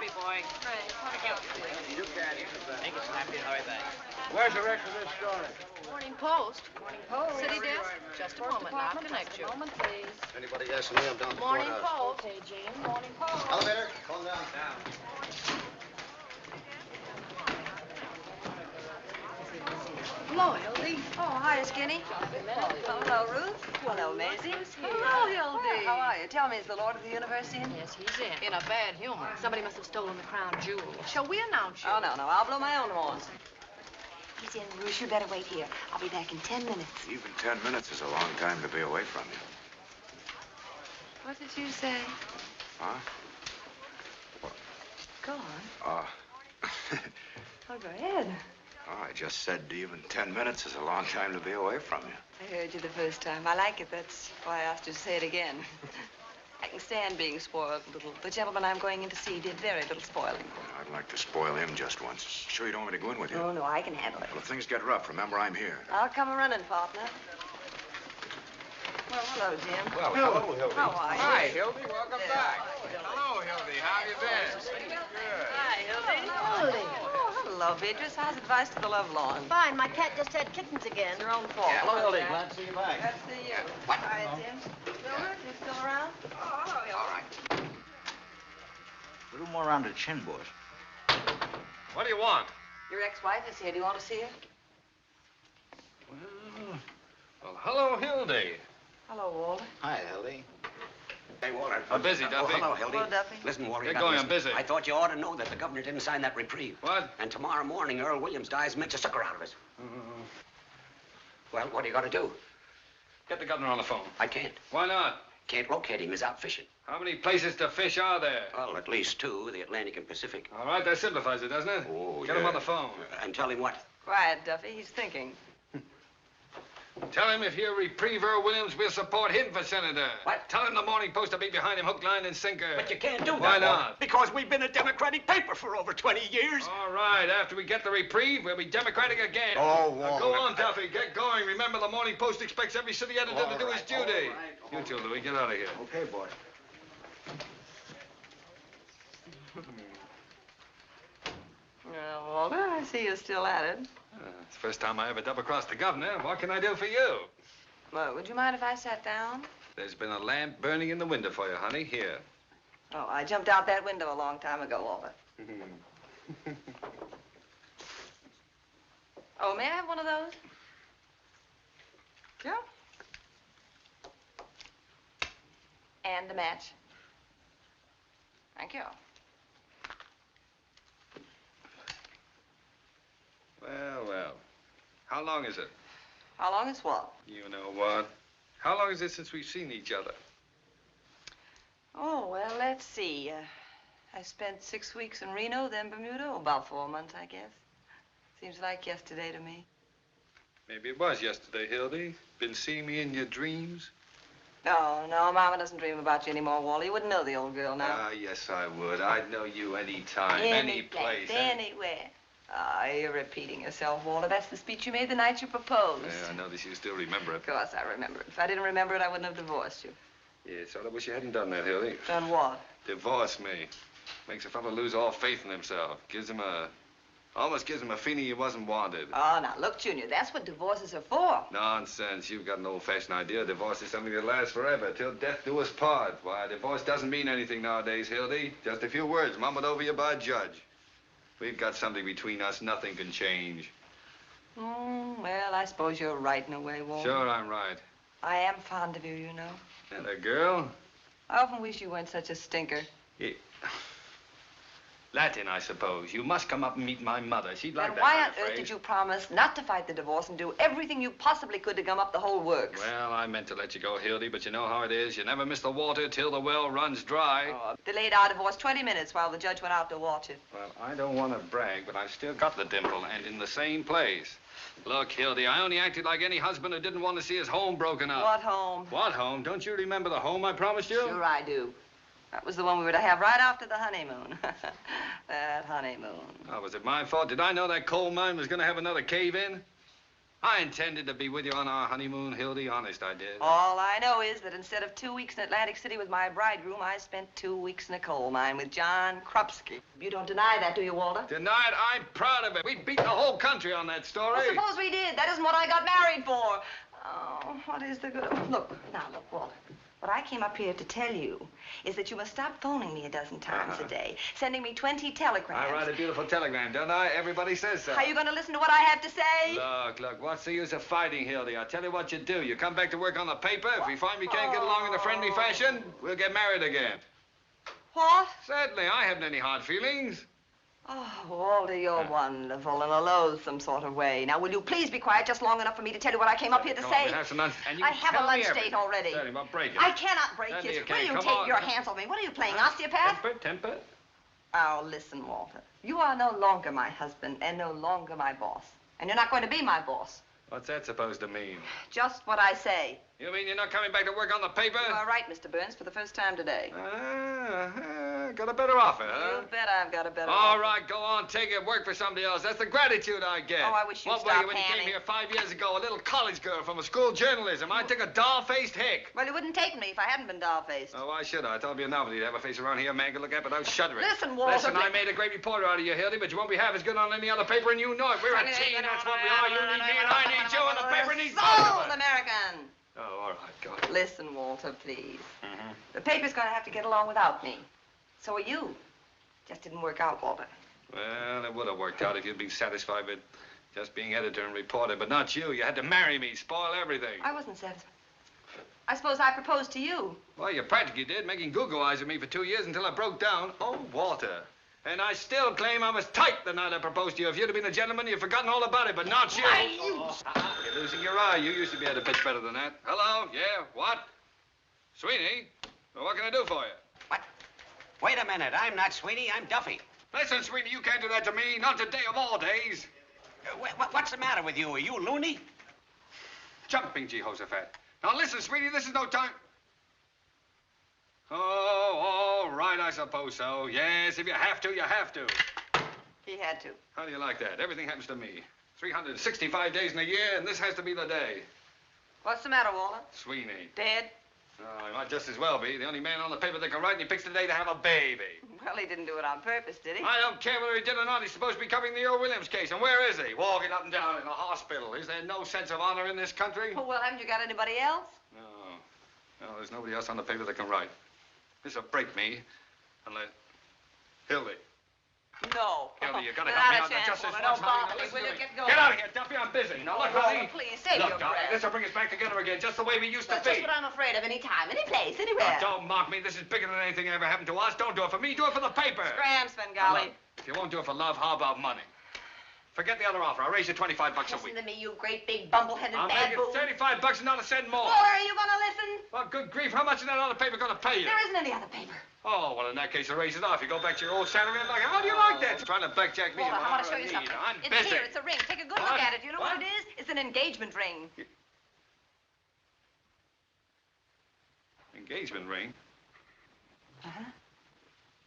coffee, boy. Right. Thank you. You can. Make it snappy and hurry back. Where's the rest of this story? Morning Post. Morning Post. City desk. Just a moment now. Connect you. Moment, please. Anybody asking me, I'm down at the Morning courthouse. Post. Okay, Jean. Morning Post. Elevator, calm down. Hello, Hildy. Oh, hi, Skinny. Oh, hello, Ruth. Hello, Maisie. Hello, Hildy. How are you? Tell me, is the Lord of the Universe in? Yes, he's in a bad humor. Somebody must have stolen the crown jewel. Shall we announce you? Oh, no. I'll blow my own horn. He's in, Ruth. You better wait here. I'll be back in 10 minutes. Even 10 minutes is a long time to be away from you. What did you say? Huh? Go on. Oh, go ahead. Oh, I just said even 10 minutes is a long time to be away from you. I heard you the first time. I like it. That's why I asked you to say it again. I can stand being spoiled a little. The gentleman I'm going in to see did very little spoiling. I'd like to spoil him just once. Sure you don't want me to go in with you? Oh, no, I can handle it. Well, if things get rough, remember I'm here. I'll come a-running, partner. Well, hello, Jim. Well, hello, Hildy. How are you? Hi, Hildy. Welcome back. Hello, Hildy. How have you been? Good. Hi, Hildy. Hildy. Oh, hello, Beatrice. How's advice to the love lawn? Fine. My cat just had kittens again. Your own fault. Hello, Hildy. Glad to see you back. Glad to see you. What? Hi, Jim. Silver, you still around? Oh, hello, Hildy. All right. A little more around the chin, boys. What do you want? Your ex-wife is here. Do you want to see her? Well, hello, Hildy. Hello, Walter. Hi, Hildy. Hey, Walter. I'm busy, Duffy. Oh, hello, Hildy. Hello, Duffy. Listen, Walter. Get you gotta going, I'm listen. busy. I thought you ought to know that the governor didn't sign that reprieve. What? And tomorrow morning, Earl Williams dies and makes a sucker out of us. Well, what are you going to do? Get the governor on the phone. I can't. Why not? Can't locate him. He's out fishing. How many places to fish are there? Well, at least two, the Atlantic and Pacific. All right, that simplifies it, doesn't it? Oh, Get him yeah. on the phone. And tell him what? Quiet, Duffy. He's thinking. Tell him if he'll reprieve Earl Williams, we'll support him for senator. What? Tell him the Morning Post will be behind him, hook, line, and sinker. But you can't do that. Why Walter, not? Because we've been a Democratic paper for over 20 years. All right, after we get the reprieve, we'll be Democratic again. Oh, Now, Walter. go on, Duffy. Get going. Remember, the Morning Post expects every city editor to do his duty. All right. You too, Louis. Get out of here. Okay, boy. Well, Walter, I see you're still at it. It's the first time I ever double-crossed the governor. What can I do for you? Well, would you mind if I sat down? There's been a lamp burning in the window for you, honey. Here. Oh, I jumped out that window a long time ago, Walter. Oh, may I have one of those? Sure. And a match. Thank you. Well. How long is it? How long is what? You know what? How long is it since we've seen each other? Oh, well, let's see. I spent 6 weeks in Reno, then Bermuda. Oh, about 4 months, I guess. Seems like yesterday to me. Maybe it was yesterday, Hildy. Been seeing me in your dreams? No, Mama doesn't dream about you anymore, Wally. You wouldn't know the old girl now. Ah, yes, I would. I'd know you any time, any place. Anywhere. Ah, you're repeating yourself, Walter. That's the speech you made the night you proposed. Yeah, I notice you still remember it. Of course I remember it. If I didn't remember it, I wouldn't have divorced you. Yes, I wish you hadn't done that, Hildy. Done what? Divorce me. Makes a fellow lose all faith in himself. Almost gives him a feeling he wasn't wanted. Oh, now, look, Junior, that's what divorces are for. Nonsense. You've got an old-fashioned idea. Divorce is something that lasts forever, till death do us part. Why, divorce doesn't mean anything nowadays, Hildy. Just a few words mumbled over you by a judge. We've got something between us nothing can change. Well, I suppose you're right in a way, Walter. Sure, I'm right. I am fond of you, you know. And a girl? I often wish you weren't such a stinker. Yeah. Latin, I suppose. You must come up and meet my mother. She'd like Then that why kind on of earth phrase. did you promise not to fight the divorce and do everything you possibly could to gum up the whole works? Well, I meant to let you go, Hildy, but you know how it is. You never miss the water till the well runs dry. Oh, delayed our divorce 20 minutes while the judge went out to watch it. Well, I don't want to brag, but I've still got the dimple, and in the same place. Look, Hildy, I only acted like any husband who didn't want to see his home broken up. What home? What home? Don't you remember the home I promised you? Sure I do. That was the one we were to have right after the honeymoon. That honeymoon. Oh, was it my fault? Did I know that coal mine was going to have another cave-in? I intended to be with you on our honeymoon, Hildy. Honest, I did. All I know is that instead of 2 weeks in Atlantic City with my bridegroom, I spent 2 weeks in a coal mine with John Krupski. You don't deny that, do you, Walter? Tonight, I'm proud of it. We beat the whole country on that story. Well, suppose we did. That isn't what I got married for. Oh, what is the good of... Look, Walter. What I came up here to tell you is that you must stop phoning me a dozen times a day, sending me 20 telegrams. I write a beautiful telegram, don't I? Everybody says so. Are you going to listen to what I have to say? Look, what's the use of fighting, Hildy? I'll tell you what you do. You come back to work on the paper. If we find we can't get along in a friendly fashion, we'll get married again. What? Certainly, I haven't any hard feelings. Oh, Walter, you're wonderful in a loathsome sort of way. Now, will you please be quiet just long enough for me to tell you what I came up here to say? Have some lunch. And you I have a lunch date already. Certainly, well, break it. I cannot break Certainly it. you Will can't. you Come take on. your hands off me? What are you playing, osteopath? Temper. Oh, listen, Walter. You are no longer my husband and no longer my boss. And you're not going to be my boss. What's that supposed to mean? Just what I say. You mean you're not coming back to work on the paper? You are right, Mr. Burns, for the first time today. Got a better offer, huh? You bet I've got a better All offer. right, go on, take it, work for somebody else. That's the gratitude I get. Oh, I wish you'd What were stop you when you panning. came here 5 years ago? A little college girl from a school of journalism. I took a doll-faced hick. Well, you wouldn't take me if I hadn't been doll-faced. Oh, why should I? I thought it'd be a novelty to have a face around here a man could look at without shuddering. Listen, Walter, Listen, I please. made a great reporter out of you, Hildy, but you won't be half as good on any other paper, and you know it. We're a team, that's what we are. You need me, and I need you, and the paper needs both of Sold us. American. Oh, all right, go ahead. Listen, Walter, please. Mm-hmm. The paper's going to have to get along without me. So are you. Just didn't work out, Walter. Well, it would have worked out if you'd been satisfied with just being editor and reporter, but not you. You had to marry me, spoil everything. I wasn't satisfied. I suppose I proposed to you. Well, you practically did, making goo-goo eyes at me for 2 years until I broke down. Oh, Walter. And I still claim I was tight the night I proposed to you. If you'd have been a gentleman, you'd forgotten all about it, but not you. You're losing your eye. You used to be able to pitch better than that. Hello? Yeah? What? Sweeney? Well, what can I do for you? What? Wait a minute. I'm not Sweeney. I'm Duffy. Listen, Sweeney, you can't do that to me. Not today of all days. What's the matter with you? Are you loony? Jumping Jehoshaphat. Now, listen, Sweeney, this is no time... Oh, all right, I suppose so. Yes, if you have to, you have to. He had to. How do you like that? Everything happens to me. 365 days in a year, and this has to be the day. What's the matter, Walter? Sweeney. Dead? Oh, he might just as well be. The only man on the paper that can write, and he picks the day to have a baby. Well, he didn't do it on purpose, did he? I don't care whether he did or not. He's supposed to be covering the Earl Williams case. And where is he? Walking up and down in a hospital. Is there no sense of honor in this country? Oh, well, haven't you got anybody else? No, there's nobody else on the paper that can write. This'll break me. Unless... Hildy. No. Hildy, you gotta Not help me a out. chance, Just this Walter. once, Don't honey. bother Now, me. listen Will to you me. get going? Get out of here, Duffy. I'm busy. Now, look, honey. Please, save your Look, darling, breath. this'll bring us back together again, just the way we used to That's be. just what I'm afraid of. Any time, any place, anywhere. Now, don't mock me. This is bigger than anything ever happened to us. Don't do it for me. Do it for the paper. Scram, Now, Svengali. look, if you won't do it for love, how about money? Forget the other offer. I'll raise you 25 bucks a week. Listen to me, you great big bumbleheaded I'll make baboon. it 35 bucks and not a cent more. Walter, are you going to listen? Well, good grief, how much is that other paper going to pay you? There isn't any other paper. Oh, well, in that case, I'll raise it off. You go back to your old salary and like, how do you like that? Trying to backjack me. Walter, in my I want to hour show of you need. something. I'm It's busy. here. It's a ring. Take a good What? look at it. You know what What? it is? It's an engagement ring. Engagement ring? Uh-huh.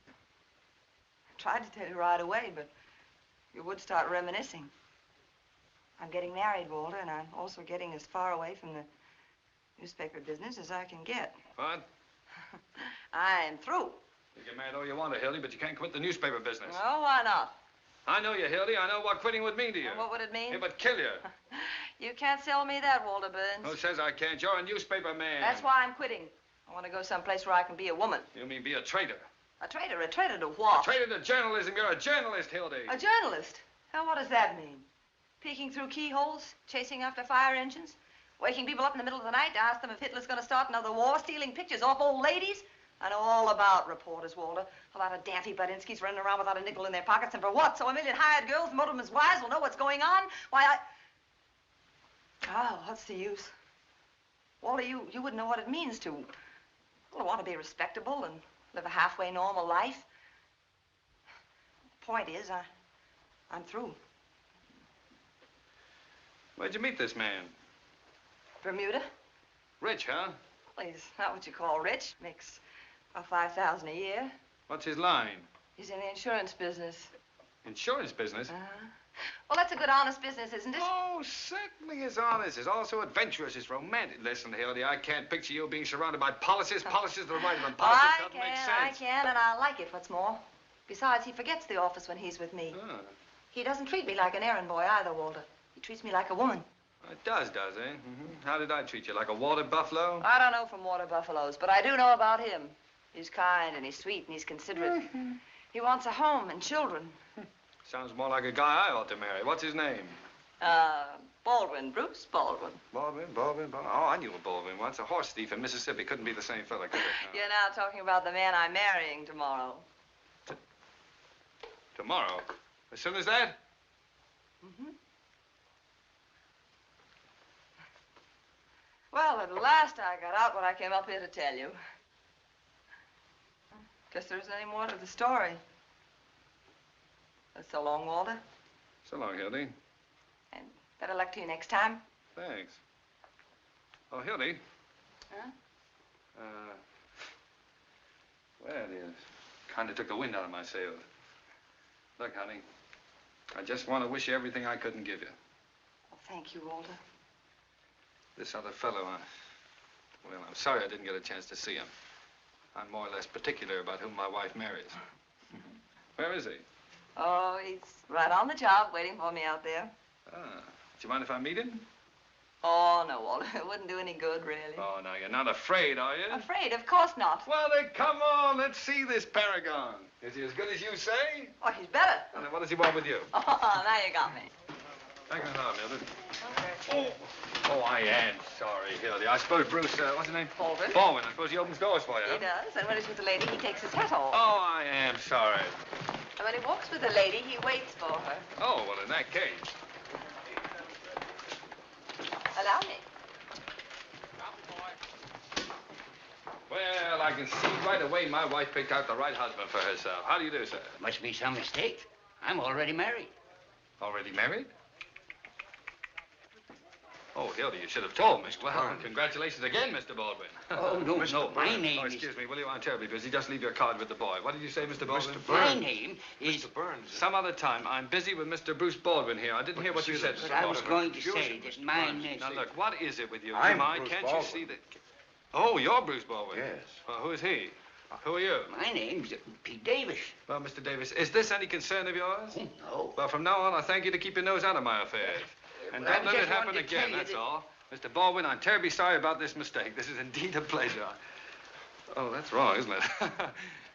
I tried to tell you right away, but you would start reminiscing. I'm getting married, Walter, and I'm also getting as far away from the newspaper business as I can get. What? I'm through. You can marry all you want to, Hildy, but you can't quit the newspaper business. Oh, why not? I know you, Hildy. I know what quitting would mean to you. And what would it mean? It would kill you. You can't sell me that, Walter Burns. Who says I can't? You're a newspaper man. That's why I'm quitting. I want to go someplace where I can be a woman. You mean be a traitor? A traitor to what? A traitor to journalism. You're a journalist, Hildy. A journalist? Now, what does that mean? Peeking through keyholes, chasing after fire engines, waking people up in the middle of the night to ask them if Hitler's going to start another war, stealing pictures off old ladies? I know all about reporters, Walter. A lot of daffy Budinskis running around without a nickel in their pockets, and for what? So a million hired girls, motormen's wives, will know what's going on? Why, Oh, what's the use? Walter, you wouldn't know what it means to, well, want to be respectable and live a halfway normal life. The point is, I'm through. Where'd you meet this man? Bermuda? Rich, huh? Well, he's not what you call rich. Makes about $5,000 a year. What's his line? He's in the insurance business. Insurance business? Well, that's a good, honest business, isn't it? Oh, certainly it's honest. It's also adventurous. It's romantic. Listen, Hildy, I can't picture you being surrounded by policies. Policies are the right one. Policies doesn't make I sense. can, and I like it, what's more. Besides, he forgets the office when he's with me. Ah. He doesn't treat me like an errand boy either, Walter. He treats me like a woman. It does, eh? Mm-hmm. How did I treat you? Like a water buffalo? I don't know from water buffaloes, but I do know about him. He's kind, and he's sweet, and he's considerate. He wants a home and children. Sounds more like a guy I ought to marry. What's his name? Baldwin, Bruce Baldwin. Baldwin. Oh, I knew a Baldwin once. A horse thief in Mississippi. Couldn't be the same fella, could it? No. You're now talking about the man I'm marrying tomorrow. Tomorrow? As soon as that? Mm-hmm. Well, at last I got out what I came up here to tell you. Guess there isn't any more to the story. So long, Walter. So long, Hildy. And better luck to you next time. Thanks. Oh, Hildy. Huh? Well, you kind of took the wind out of my sails. Look, honey, I just want to wish you everything I couldn't give you. Well, thank you, Walter. This other fellow, well, I'm sorry I didn't get a chance to see him. I'm more or less particular about whom my wife marries. Where is he? Oh, he's right on the job waiting for me out there. Ah, do you mind if I meet him? Oh, no, Walter. It wouldn't do any good, really. Oh, now, you're not afraid, are you? Afraid? Of course not. Well, then, come on. Let's see this paragon. Is he as good as you say? Oh, he's better. And then what does he want with you? Oh, now you got me. Thank you, Mildred. Okay. Oh, I am sorry, Hildy. I suppose Bruce, what's his name? Baldwin. Baldwin. I suppose he opens doors for you. He does, and when he's with the lady, he takes his hat off. Oh, I am sorry. And when he walks with the lady, he waits for her. Oh, well, in that case. Allow me. Well, I can see right away my wife picked out the right husband for herself. How do you do, sir? Must be some mistake. I'm already married. Already married? Oh, Hildy, you should have told me. Well, Barnes. congratulations again, Mr. Baldwin. Oh, no, Mr. no, my Barnes. name Oh, is... excuse me, will you? I'm terribly busy. Just leave your card with the boy. What did you say, Mr. Baldwin? Mr. My Burns. name is... Mr. Burns. Some other time. I'm busy with Mr. Bruce Baldwin here. I didn't hear what you said, But Mr. I was Baldwin. going to Excuse say me, that Mr. my Barnes. name... Now, look, what is it with you? I'm Jemima? Bruce Can't Baldwin. you see that? Oh, you're Bruce Baldwin? Yes. Well, who is he? Who are you? My name's Pete Davis. Well, Mr. Davis, is this any concern of yours? Oh, no. Well, from now on, I thank you to keep your nose out of my affairs. And Well, I don't let it just happen wanted to tell again, you that's that- all. Mr. Baldwin, I'm terribly sorry about this mistake. This is indeed a pleasure. Oh, that's wrong, isn't it?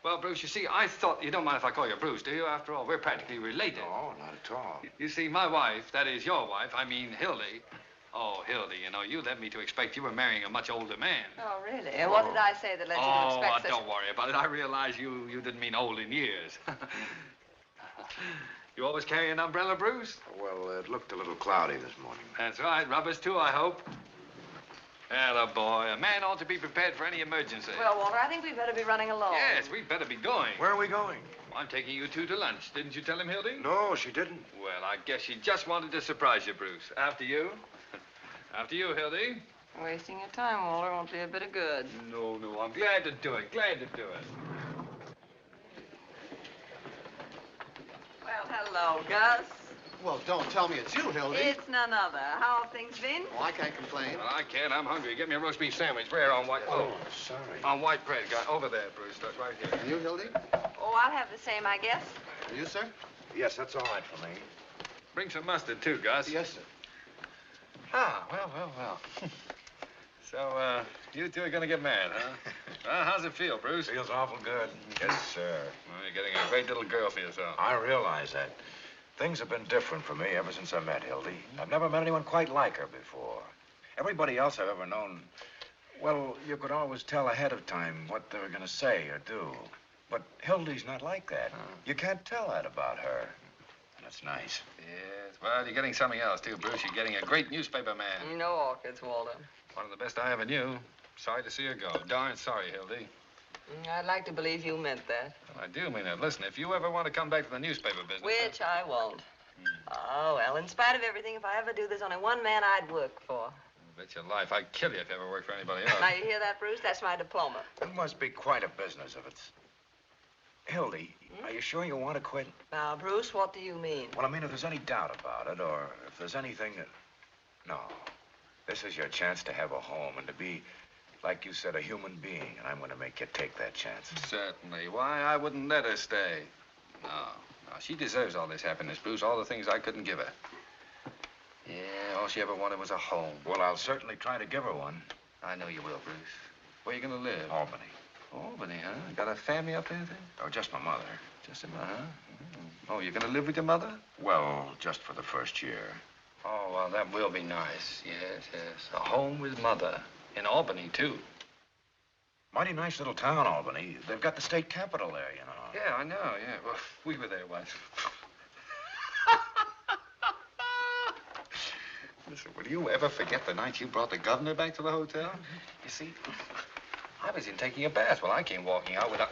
Well, Bruce, you see, I thought... You don't mind if I call you Bruce, do you? After all, we're practically related. No, not at all. You see, my wife, that is your wife, I mean Hildy. Oh, Hildy, you know, you led me to expect you were marrying a much older man. Oh, really? And what did I say that led you to expect such... don't worry about it. I realize you didn't mean old in years. You always carry an umbrella, Bruce? Well, it looked a little cloudy this morning. That's right. Rubbers, too, I hope. Atta boy. A man ought to be prepared for any emergency. Well, Walter, I think we'd better be running along. Yes, we'd better be going. Where are we going? I'm taking you two to lunch. Didn't you tell him, Hildy? No, she didn't. Well, I guess she just wanted to surprise you, Bruce. After you. After you, Hildy. Wasting your time, Walter, won't be a bit of good. No, I'm glad to do it. Glad to do it. Well, hello, Gus. Well, don't tell me it's you, Hildy. It's none other. How have things been? Oh, I can't complain. Well, I can't. I'm hungry. Get me a roast beef sandwich. Where? On white... Oh, sorry. On white bread. Got over there, Bruce. That's right here. And you, Hildy? Oh, I'll have the same, I guess. And you, sir? Yes, that's all right for me. Bring some mustard, too, Gus. Yes, sir. Ah, well. So, you two are going to get married, huh? Well, how's it feel, Bruce? Feels awful good. Yes, sir. Well, you're getting a great little girl for yourself. I realize that. Things have been different for me ever since I met Hildy. I've never met anyone quite like her before. Everybody else I've ever known, well, you could always tell ahead of time what they were going to say or do. But Hildy's not like that. You can't tell that about her. And it's nice. Yes, well, you're getting something else, too, Bruce. You're getting a great newspaper man. No orchids, Walter. One of the best I ever knew. Sorry to see her go. Darn sorry, Hildy. I'd like to believe you meant that. Well, I do mean it. Listen, if you ever want to come back to the newspaper business... Which I won't. Oh, well, in spite of everything, if I ever do, there's only one man I'd work for. Bet your life I'd kill you if you ever worked for anybody else. Now, you hear that, Bruce? That's my diploma. It must be quite a business if it's... Hildy, are you sure you want to quit? Now, Bruce, what do you mean? Well, I mean, if there's any doubt about it, or if there's anything that... No. This is your chance to have a home and to be, like you said, a human being, and I'm going to make you take that chance. Certainly. Why, I wouldn't let her stay. No. She deserves all this happiness, Bruce, all the things I couldn't give her. Yeah, all she ever wanted was a home. Well, I'll certainly try to give her one. I know you will, Bruce. Where you going to live? Albany. Albany, huh? Got a family up there, then? Oh, just my mother. Just a minute, huh? Oh, you're going to live with your mother? Well, just for the first year. Oh, well, that will be nice. Yes, yes. A home with mother. In Albany, too. Mighty nice little town, Albany. They've got the state capitol there, you know. Yeah, I know, yeah. Well, we were there once. Listen, will you ever forget the night you brought the governor back to the hotel? You see, I was in taking a bath while I came walking out without...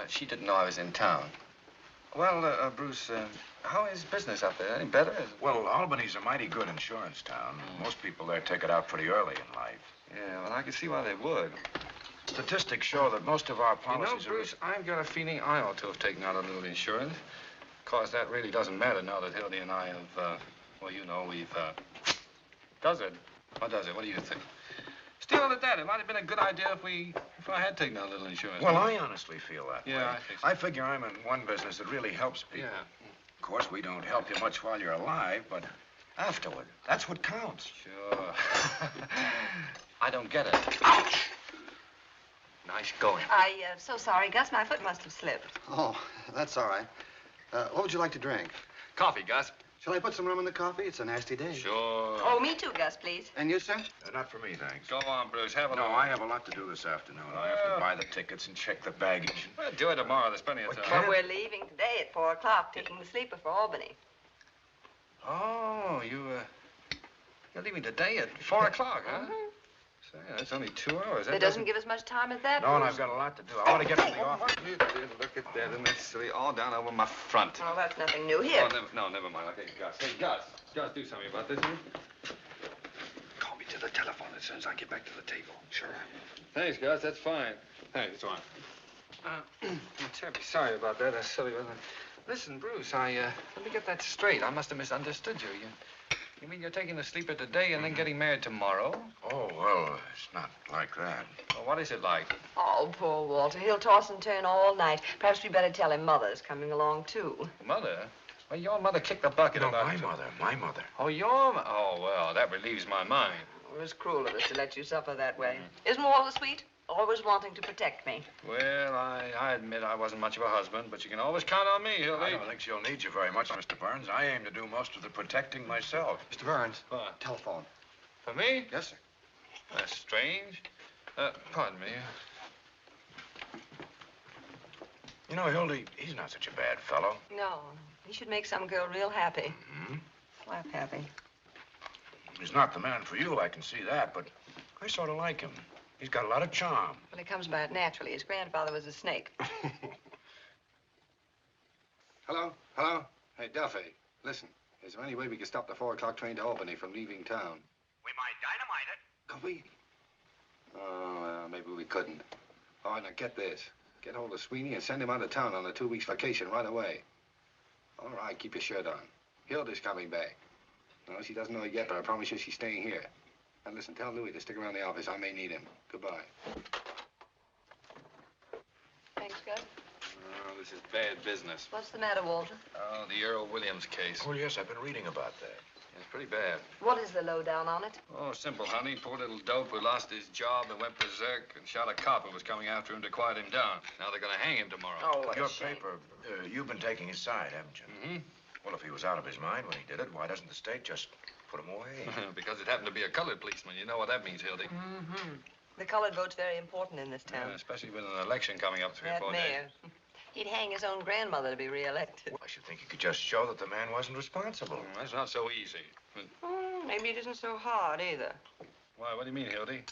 she didn't know I was in town. Well, Bruce, how is business up there? Any better? Well, Albany's a mighty good insurance town. Most people there take it out pretty early in life. Yeah, well, I can see why they would. Statistics show that most of our policies You know, Bruce, I've got a feeling I ought to have taken out a little insurance. Of course, that really doesn't matter now that Hildy and I have, well, you know, we've, Does it? Or does it? What do you think? Still, at that, it might have been a good idea if I had taken out a little insurance. Well, I honestly feel that Yeah, way. I think so. I figure I'm in one business that really helps people. Yeah. Of course, we don't help you much while you're alive, but afterward, that's what counts. Sure. I don't get it. Ouch! Nice going. I'm so sorry, Gus. My foot must have slipped. Oh, that's all right. What would you like to drink? Coffee, Gus. Shall I put some rum in the coffee? It's a nasty day. Sure. Oh, me too, Gus, please. And you, sir? Not for me, thanks. Go on, Bruce. Have a No, look. I have a lot to do this afternoon. I have to buy the tickets and check the baggage. Well, do it tomorrow. There's plenty of What, time. Well, we're leaving today at 4 o'clock, taking the sleeper for Albany. Oh, you're leaving today at 4 o'clock, huh? Say, that's only 2 hours. It doesn't give us much time at that. No, and Bruce. I've got a lot to do. I want to get to the office. Look at that, and that's silly, all down over my front. Oh, that's nothing new. Here. Oh, never mind. Okay, Gus. Hey, Gus, do something about this, huh? Call me to the telephone as soon as I get back to the table. Sure. Thanks, Gus. That's fine. Thanks, it's fine. I'm terribly sorry about that. That's silly, wasn't it? Listen, Bruce, let me get that straight. I must have misunderstood you. You mean you're taking the sleeper today and then getting married tomorrow? Oh, well, it's not like that. Well, what is it like? Oh, poor Walter. He'll toss and turn all night. Perhaps we better tell him Mother's coming along, too. Mother? Well, your mother kicked the bucket No, about my mother. Oh, your mother? Oh, well, that relieves my mind. It was cruel of us to let you suffer that way. Isn't Walter sweet? Always wanting to protect me. Well, I admit I wasn't much of a husband, but you can always count on me, Hildy. I don't think she'll need you very much, Mr. Burns. I aim to do most of the protecting myself. Mr. Burns. What? Telephone. For me? Yes, sir. That's strange. Pardon me. You know, Hildy, he's not such a bad fellow. No, he should make some girl real happy. Mm-hmm. Laugh happy. He's not the man for you, I can see that, but I sort of like him. He's got a lot of charm. Well, he comes by it naturally. His grandfather was a snake. Hello? Hello? Hey, Duffy, listen. Is there any way we can stop the 4 o'clock train to Albany from leaving town? We might dynamite it. Could we? Oh, maybe we couldn't. All right, now get this. Get hold of Sweeney and send him out of town on a 2 weeks vacation right away. All right, keep your shirt on. Hilda's coming back. No, she doesn't know it yet, but I promise you she's staying here. And listen, tell Louis to stick around the office. I may need him. Goodbye. Thanks, Gus. Oh, this is bad business. What's the matter, Walter? Oh, the Earl Williams case. Oh, yes, I've been reading about that. It's pretty bad. What is the lowdown on it? Oh, simple, honey. Poor little dope who lost his job and went berserk and shot a cop who was coming after him to quiet him down. Now they're going to hang him tomorrow. Oh, what Your a shame. paper, you've been taking his side, haven't you? Mm-hmm. Well, if he was out of his mind when he did it, why doesn't the state just put him away? Because it happened to be a colored policeman. You know what that means, Hildy. Mm-hmm. The colored vote's very important in this town. Especially with an election coming up 3 or That 4 mayor. days. He'd hang his own grandmother to be reelected. Well, I should think you could just show that the man wasn't responsible. That's not so easy. Maybe it isn't so hard, either. Why, what do you mean, Hildy?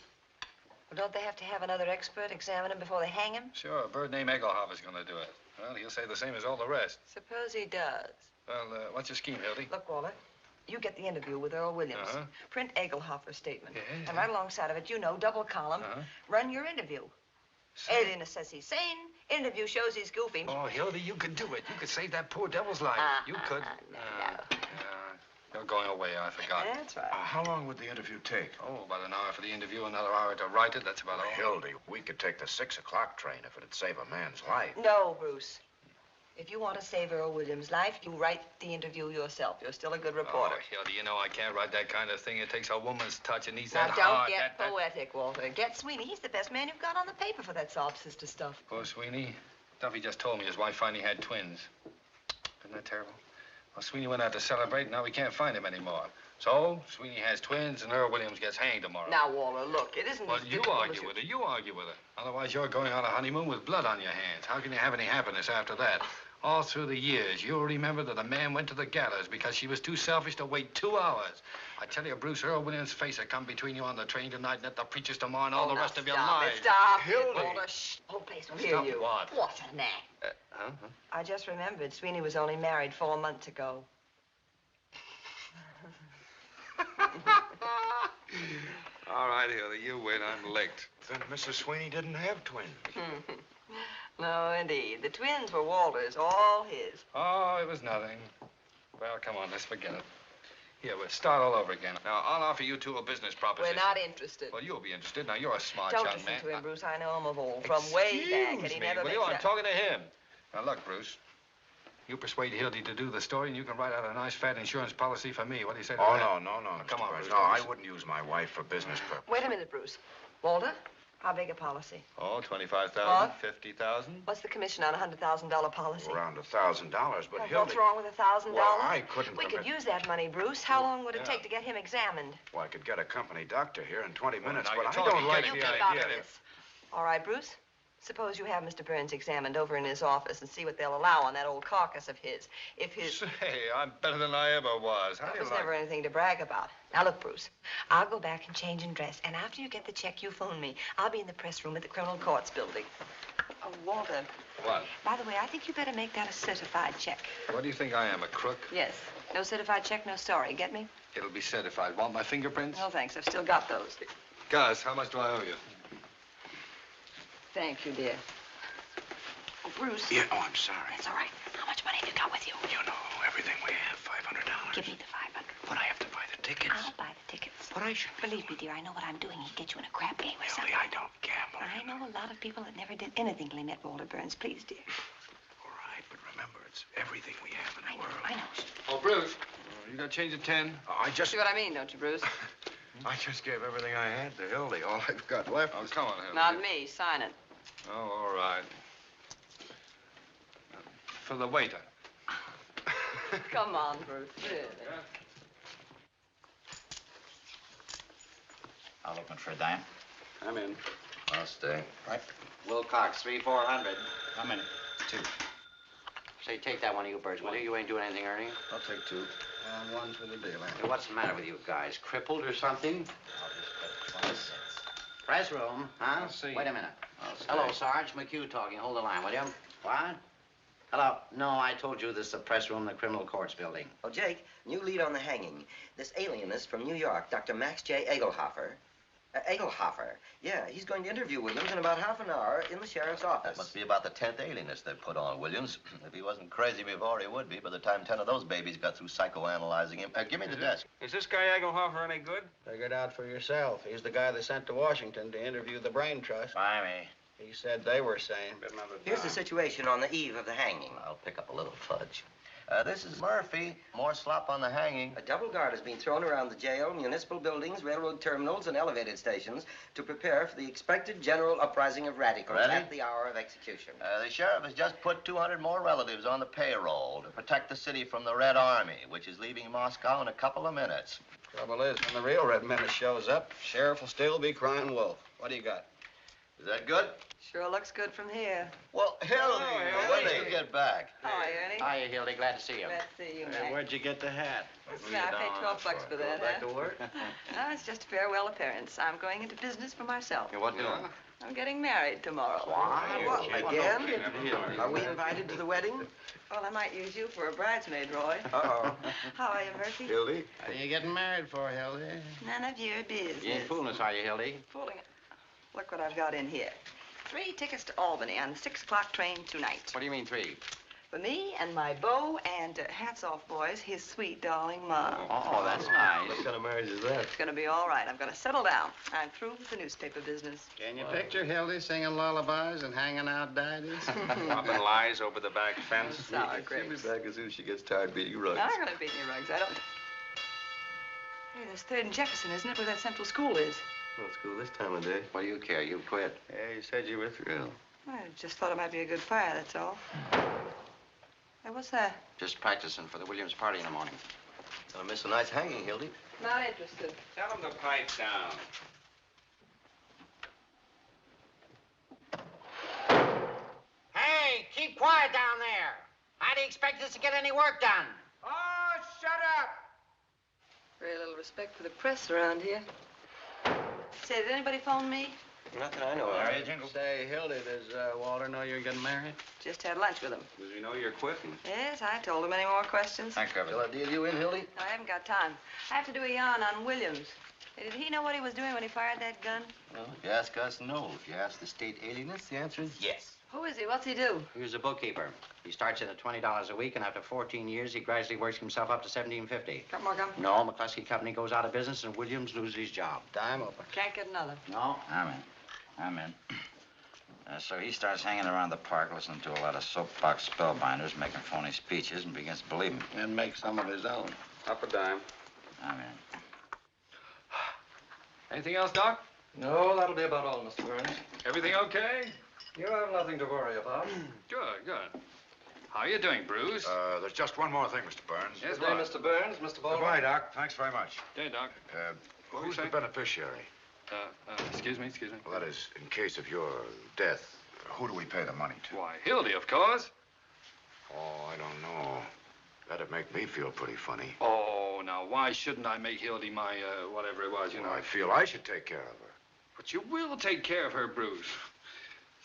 Well, don't they have to have another expert examine him before they hang him? Sure, a bird named Egelhoff is going to do it. Well, he'll say the same as all the rest. Suppose he does. Well, what's your scheme, Hildy? Look, Walter, you get the interview with Earl Williams. Uh-huh. Print Egelhoffer's statement. Yeah. And right alongside of it, double column, Uh-huh. run your interview. Alienist says he's sane. Interview shows he's goofy. Oh, Hildy, you could do it. You could save that poor devil's life. You could. No. You're going away, I forgot. That's right. How long would the interview take? Oh, about an hour for the interview, another hour to write it. That's about all. Hildy, we could take the 6 o'clock train if it'd save a man's life. No, Bruce. If you want to save Earl Williams' life, you write the interview yourself. You're still a good reporter. Oh, Hildy, you know I can't write that kind of thing. It takes a woman's touch. It needs Now, that don't heart. get poetic, Walter. Get Sweeney. He's the best man you've got on the paper for that sob sister stuff. Poor Sweeney. Duffy just told me his wife finally had twins. Isn't that terrible? Well, Sweeney went out to celebrate, and now we can't find him anymore. So, Sweeney has twins, and Earl Williams gets hanged tomorrow. Now, Walter, look, it isn't Well, as you difficult argue as you... with her. You argue with her. Otherwise, you're going on a honeymoon with blood on your hands. How can you have any happiness after that? All through the years, you'll remember that a man went to the gallows because she was too selfish to wait 2 hours. I tell you, Bruce, Earl Williams' face will come between you on the train tonight and at the preacher's tomorrow and all the rest of your lives. Stop it, Hildy. Walter. Shh. Whole place will hear Stop you. what? What's a knack? I just remembered Sweeney was only married 4 months ago. All right, Hildy, you win. I'm licked. Then Mrs. Sweeney didn't have twins. No, indeed. The twins were Walter's, all his. Oh, it was nothing. Well, come on, let's forget it. Here, we'll start all over again. Now, I'll offer you two a business proposition. We're not interested. Well, you'll be interested. Now, you're a smart Don't young listen man. to him, Bruce. I know him of old, from way back, and he never Will makes you? I'm that- talking to him. Now, look, Bruce. You persuade Hildy to do the story, and you can write out a nice, fat insurance policy for me. What do you say to Oh, that? no, come on, Mr. Bruce. No, I wouldn't use my wife for business purposes. Wait a minute, Bruce. Walter, how big a policy? Oh, 25,000, What? 50,000. What's the commission on a $100,000 policy? Around $1,000, but Well, Hildy... what's wrong with $1,000? Well, I couldn't We could commit- use that money, Bruce. How long would it take to get him examined? Well, I could get a company doctor here in 20 minutes, now but you're I talking don't like getting You the keep idea out of that... this. All right, Bruce. Suppose you have Mr. Burns examined over in his office and see what they'll allow on that old carcass of his. If his... Say, I'm better than I ever was. How That do you was like never anything to brag about. Now, look, Bruce, I'll go back and change and dress, and after you get the check, you phone me. I'll be in the press room at the criminal courts building. Oh, Walter, What? by the way, I think you better make that a certified check. What do you think I am, a crook? Yes. No certified check, no sorry. Get me? It'll be certified. Want my fingerprints? No, thanks. I've still got those. Gus, how much do I owe you? Thank you, dear. Oh, Bruce. Yeah, oh, I'm sorry. That's all right. How much money have you got with you? You know, everything we have, $500. Give me the 500. But I have to buy the tickets. I'll buy the tickets. But I should... Believe me, dear, I know what I'm doing. He'd get you in a crap game or Hildy, something. I don't gamble. I know a lot of people that never did anything till they met Walter Burns. Please, dear. All right, but remember, it's everything we have in the world. I know. Oh, Bruce. You got change of 10? I just... See what I mean, don't you, Bruce? I just gave everything I had to Hildy. All I've got left Oh, is... come on, Hildy. Not me. Sign it. Oh, all right. For the waiter. Come on, Bruce. Really. I'll open for a dime. I'm in. I'll stay. Right. Wilcox, 3,400. How many? 2. Say, take that one of you birds, will you? You ain't doing anything, Ernie. I'll take 2. One for the deal, Hey, what's the matter with you guys? Crippled or something? I'll just bet 20 cents. Press room, huh? I'll see. Wait a minute. I'll stay. Hello, Sarge. McHugh talking. Hold the line, will you? What? Hello. No, I told you this is the press room in the criminal courts building. Oh, Jake, new lead on the hanging. This alienist from New York, Dr. Max J. Egelhofer. Egelhofer. Yeah, he's going to interview Williams in about half an hour in the sheriff's office. That must be about the 10th alienist they put on Williams. If he wasn't crazy before, he would be by the time 10 of those babies got through psychoanalyzing him. Give me the desk. Is this guy Egelhofer any good? Figure it out for yourself. He's the guy they sent to Washington to interview the Brain Trust. Blimey. He said they were sane. Here's the situation on the eve of the hanging. I'll pick up a little fudge. This is Murphy. More slop on the hanging. A double guard has been thrown around the jail, municipal buildings, railroad terminals, and elevated stations to prepare for the expected general uprising of radicals Ready? at the hour of execution. The sheriff has just put 200 more relatives on the payroll to protect the city from the Red Army, which is leaving Moscow in a couple of minutes. Trouble is, when the real Red Menace shows up, sheriff will still be crying wolf. What do you got? Is that good? Sure looks good from here. Well, Hildy, when did you get back? Hi, Ernie. Hiya, Hildy. Glad to see you. Glad to see you, Mac. Where'd you get the hat? I paid $12 for that, Back huh? to work? No, it's just a farewell appearance. I'm going into business for myself. You what doing? I'm getting married tomorrow. What, again? Are we invited to the wedding? Well, I might use you for a bridesmaid, Roy. Uh-oh. How are you, Murphy? Hildy? What are you getting married for, Hildy? None of your business. You ain't fooling us, are you, Hildy? Fooling it. Look what I've got in here. 3 tickets to Albany on the 6 o'clock train tonight. What do you mean 3? For me and my beau and, hats off, boys, his sweet, darling Ma. Oh, that's nice. What kind of marriage is that? It's gonna be all right. I'm gonna settle down. I'm through with the newspaper business. Can you picture Hildy singing lullabies and hanging out daddies? Popping lies over the back fence. Sour She'll be grapes. back as soon as she gets tired beating rugs. I'm not gonna beat any rugs. I don't. Hey, there's 3rd and Jefferson, isn't it, where that central school is? No school this time of day. What do you care? You quit. Yeah, you said you were through. I just thought it might be a good fire, that's all. Hey, what's that? Just practicing for the Williams party in the morning. Gonna miss a nice hanging, Hildy. Not interested. Tell him to pipe down. Hey, keep quiet down there. How do you expect us to get any work done? Oh, shut up! Very little respect for the press around here. Say, did anybody phone me? Not that I know of. Are you, Jingle? Say, Hildy, does Walter know you're getting married? Just had lunch with him. Does he know you're quitting? Yes, I told him. Any more questions? Thank you. Shall I deal you in, Hildy? I haven't got time. I have to do a yarn on Williams. Hey, did he know what he was doing when he fired that gun? Well, if you ask us, no. If you ask the state alienists, the answer is yes. Who is he? What's he do? He was a bookkeeper. He starts in at $20 a week, and after 14 years, he gradually works himself up to $17.50. Got more gum? No, McCluskey Company goes out of business, and Williams loses his job. Dime open. Can't get another. No? I'm in. So he starts hanging around the park, listening to a lot of soapbox spellbinders, making phony speeches, and begins to believe them. And make some of his own. Up a dime. I'm in. Anything else, Doc? No, that'll be about all, Mr. Burns. Everything okay? You have nothing to worry about. Good, good. How are you doing, Bruce? There's just one more thing, Mr. Burns. Yes, Good day, what? Mr. Burns, Mr. Baldwin. Goodbye, Doc. Thanks very much. Hey, Doc. What were Who's you the saying? beneficiary? Excuse me. Well, that is, in case of your death, who do we pay the money to? Why, Hildy, of course. Oh, I don't know. That'd make me feel pretty funny. Oh, now, why shouldn't I make Hildy my, whatever it was, you know? I feel I should take care of her. But you will take care of her, Bruce.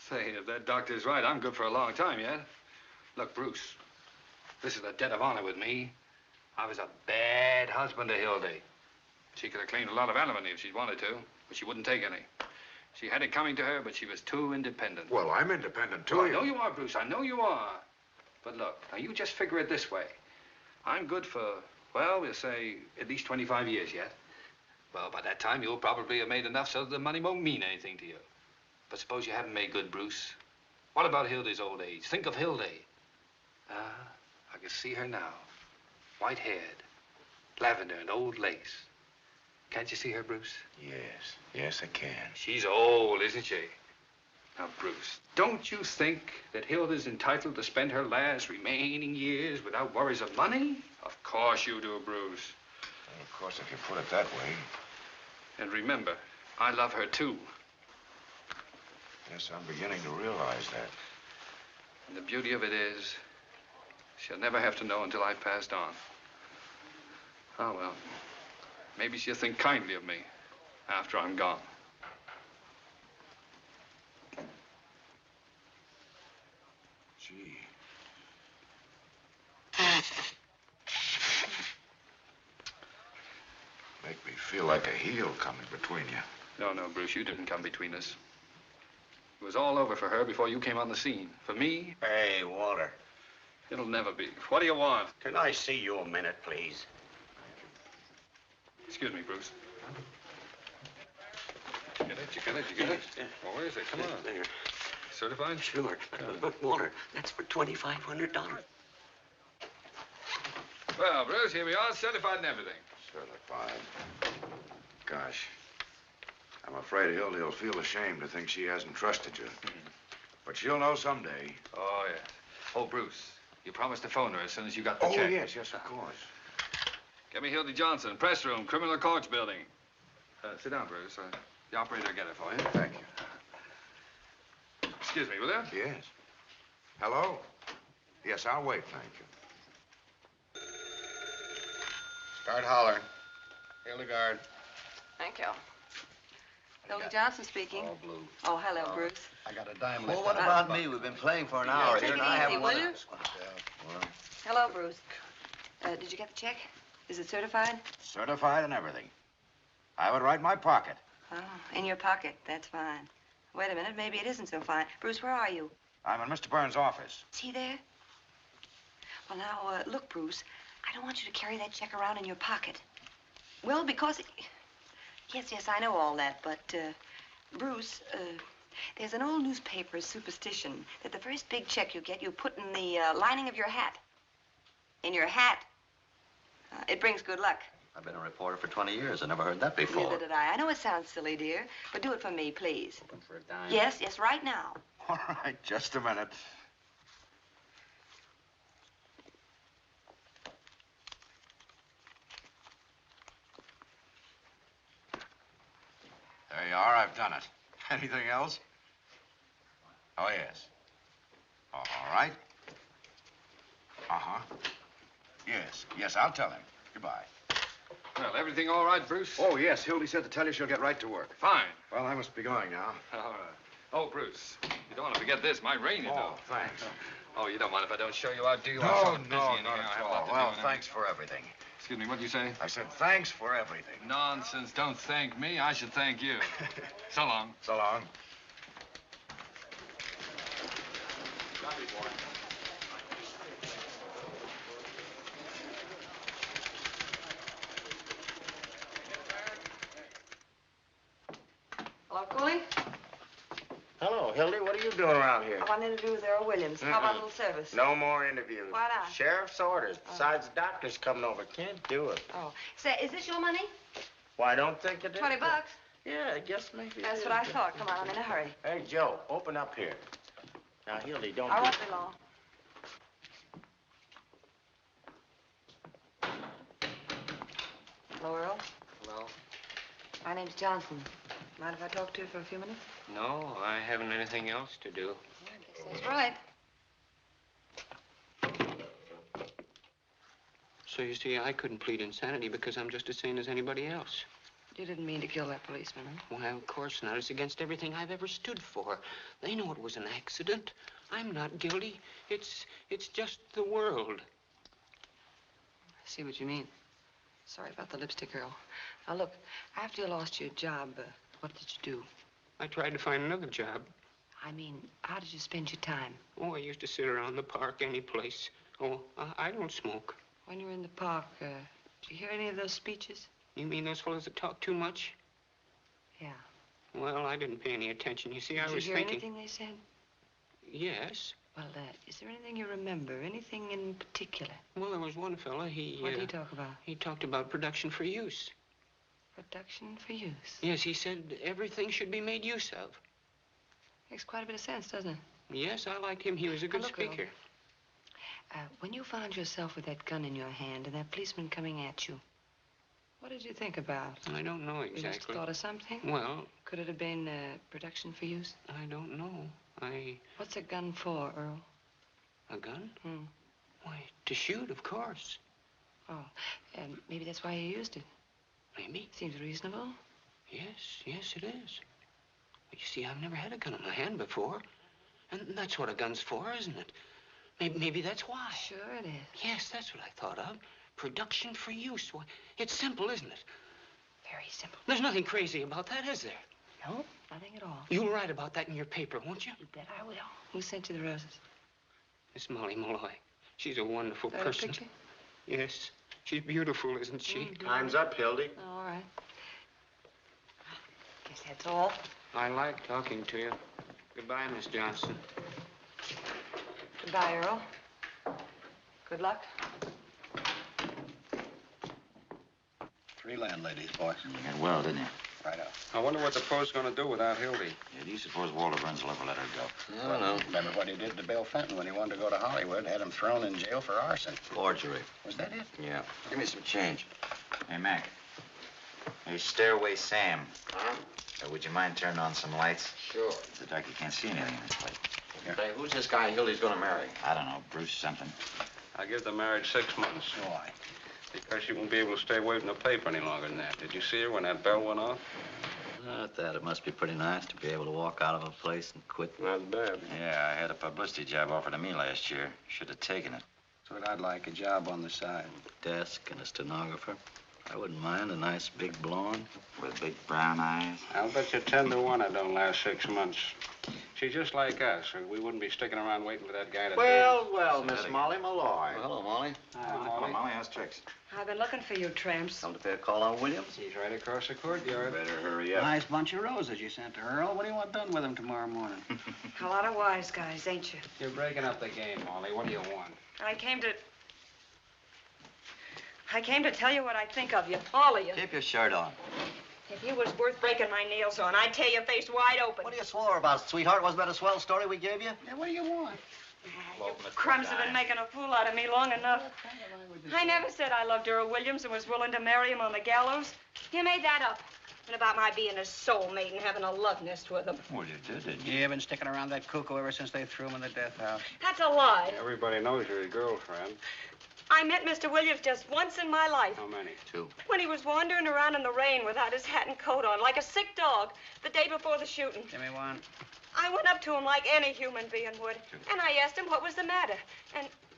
Say, if that doctor's right, I'm good for a long time yet. Look, Bruce, this is a debt of honor with me. I was a bad husband to Hildy. She could have claimed a lot of alimony if she'd wanted to, but she wouldn't take any. She had it coming to her, but she was too independent. Well, I'm independent, too. Well, I know you are, Bruce. I know you are. But look, now you just figure it this way. I'm good for, well, we'll say at least 25 years yet. Well, by that time, you'll probably have made enough so that the money won't mean anything to you. But suppose you haven't made good, Bruce. What about Hildy's old age? Think of Hildy. I can see her now. White-haired, lavender and old lace. Can't you see her, Bruce? Yes, I can. She's old, isn't she? Now, Bruce, don't you think that Hilda's entitled to spend her last remaining years without worries of money? Of course you do, Bruce. Well, of course, if you put it that way. And remember, I love her, too. Yes, I'm beginning to realize that. And the beauty of it is, she'll never have to know until I've passed on. Oh, well, maybe she'll think kindly of me after I'm gone. Gee. Make me feel like a heel coming between you. No, Bruce, you didn't come between us. It was all over for her before you came on the scene. For me, Hey, Walter. it'll never be. What do you want? Can I see you a minute, please? Excuse me, Bruce. You get it? Well, where is it? Come on. There. Certified? Sure. Walter, that's for $2,500. Well, Bruce, here we are, certified and everything. Certified. Gosh. I'm afraid Hildy will feel ashamed to think she hasn't trusted you. But she'll know someday. Oh, yes. Oh, Bruce, you promised to phone her as soon as you got the check. Oh, yes, of course. Get me Hildy Johnson, press room, criminal courts building. Sit down, Bruce. The operator will get it for you. Thank you. Excuse me, will you? Yes. Hello? Yes, I'll wait, thank you. Start hollering. Hildegard. Thank you. Hildy Johnson speaking. All blue. Oh, hello, Bruce. I got a dime Well, left. what about me? We've been playing for an hour Take here, it and I easy, haven't will won you? a... Hello, Bruce. Did you get the check? Is it certified? Certified and everything. I have it right in my pocket. Oh, in your pocket. That's fine. Wait a minute, maybe it isn't so fine. Bruce, where are you? I'm in Mr. Burns' office. Is he there? Well, now, look, Bruce, I don't want you to carry that check around in your pocket. Well, because... Yes, I know all that, but, Bruce, there's an old newspaper superstition that the first big check you get, you put in the lining of your hat. In your hat. It brings good luck. I've been a reporter for 20 years. I never heard that before. Neither did I. I know it sounds silly, dear, but do it for me, please. Looking for a dime? Yes, right now. All right, just a minute. There you are. I've done it. Anything else? Oh, yes. All right. Uh-huh. Yes, I'll tell him. Goodbye. Well, everything all right, Bruce? Oh, yes. Hildy said to tell you she'll get right to work. Fine. Well, I must be going now. All right. Oh, Bruce, you don't want to forget this. My rain, you know. Thanks. Oh, you don't mind if I don't show you out, do you? No, I'm sort of busy not anyhow. I at have a all. lot to Well, do, thanks for everything. Excuse me, what did you say? I said thanks for everything. Nonsense. Don't thank me. I should thank you. So long. So long. Hello, Cooley? Hello, Hildy. What are you doing around here? I wanted to do with Earl Williams. How about a little service? No more interviews. Why not? Sheriff's orders. Besides, the doctor's coming over. Can't do it. Oh. Say, is this your money? Well, I don't think it is. $20. Yeah, I guess maybe it That's is. what I thought. Come on, I'm in a hurry. Hey, Joe, open up here. Now, Hildy, don't... I won't be long. Hello, Earl. Hello? My name's Johnson. Mind if I talk to you for a few minutes? No, I haven't anything else to do. I guess that's right. So you see, I couldn't plead insanity because I'm just as sane as anybody else. You didn't mean to kill that policeman, huh? Well, of course not. It's against everything I've ever stood for. They know it was an accident. I'm not guilty. It's just the world. I see what you mean. Sorry about the lipstick, Earl. Now, look, after you lost your job, what did you do? I tried to find another job. I mean, how did you spend your time? Oh, I used to sit around the park any place. Oh, I don't smoke. When you were in the park, did you hear any of those speeches? You mean those fellows that talk too much? Yeah. Well, I didn't pay any attention. You see, I was Did you hear thinking... anything they said? Yes. Well, is there anything you remember? Anything in particular? Well, there was one fella, What did he talk about? He talked about production for use. Production for use? Yes, he said everything should be made use of. Makes quite a bit of sense, doesn't it? Yes, I liked him. He was a good Look, Earl, speaker. When you found yourself with that gun in your hand and that policeman coming at you, what did you think about? I don't know You just exactly. thought of something? Well, Could it have been production for use? I don't know. What's a gun for, Earl? A gun? Hmm. Why, to shoot, of course. Oh, and maybe that's why you used it. Maybe. Seems reasonable. Yes, it is. You see, I've never had a gun in my hand before. And that's what a gun's for, isn't it? Maybe that's why. Sure it is. Yes, that's what I thought of. Production for use. Why, it's simple, isn't it? Very simple. There's nothing crazy about that, is there? No, nothing at all. You'll write about that in your paper, won't you? You bet I will. Who sent you the roses? Miss Molly Malloy. She's a wonderful That a person. picture? Yes. She's beautiful, isn't she? Time's up, Hildy. Oh, all right. Guess that's all. I like talking to you. Goodbye, Miss Johnson. Goodbye, Earl. Good luck. 3 landladies, boy. You got well, didn't you? Right up. I wonder what the post's going to do without Hildy. Yeah, do you suppose Walter Burns will ever let her go? I don't know. Remember what he did to Bill Fenton when he wanted to go to Hollywood? Had him thrown in jail for arson. Forgery. Was that it? Yeah. Give me some change. Hey, Mac. Hey, Stairway Sam. Huh? Would you mind turning on some lights? Sure. It's the dark. You can't see anything in this place. Say, who's this guy Hildy's gonna marry? I don't know. Bruce something. I give the marriage 6 months. Why? Because she won't be able to stay away from the paper any longer than that. Did you see her when that bell went off? Not that. It must be pretty nice to be able to walk out of a place and quit. Not bad. Yeah, I had a publicity job offered to me last year. Should have taken it. That's what I'd like, a job on the side. Desk and a stenographer. I wouldn't mind a nice big blonde with big brown eyes. I'll bet you 10 to 1 it don't last 6 months. She's just like us, or we wouldn't be sticking around waiting for that guy to... Well, Miss Molly Malloy. Well, hello, Molly. Hi, Molly. Molly, how's tricks? I've been looking for you, tramps. Come to pay a call on Williams? He's right across the courtyard. Better hurry up. Nice bunch of roses you sent to Earl. What do you want done with them tomorrow morning? A lot of wise guys, ain't you? You're breaking up the game, Molly. What do you want? I came to tell you what I think of you, all of you. Keep your shirt on. If you was worth breaking my nails on, I'd tear your face wide open. What are you swore about, sweetheart? Wasn't that a swell story we gave you? Yeah, what do you want? You crumbs have been making a fool out of me long enough. I never said I loved Earl Williams and was willing to marry him on the gallows. You made that up. And about my being his soulmate and having a love nest with him. Well, you did, didn't you? Yeah, been sticking around that cuckoo ever since they threw him in the death house. That's a lie. Everybody knows you're his girlfriend. I met Mr. Williams just once in my life. How many? 2. When he was wandering around in the rain without his hat and coat on, like a sick dog, the day before the shooting. Give me one. I went up to him like any human being would, and I asked him what was the matter.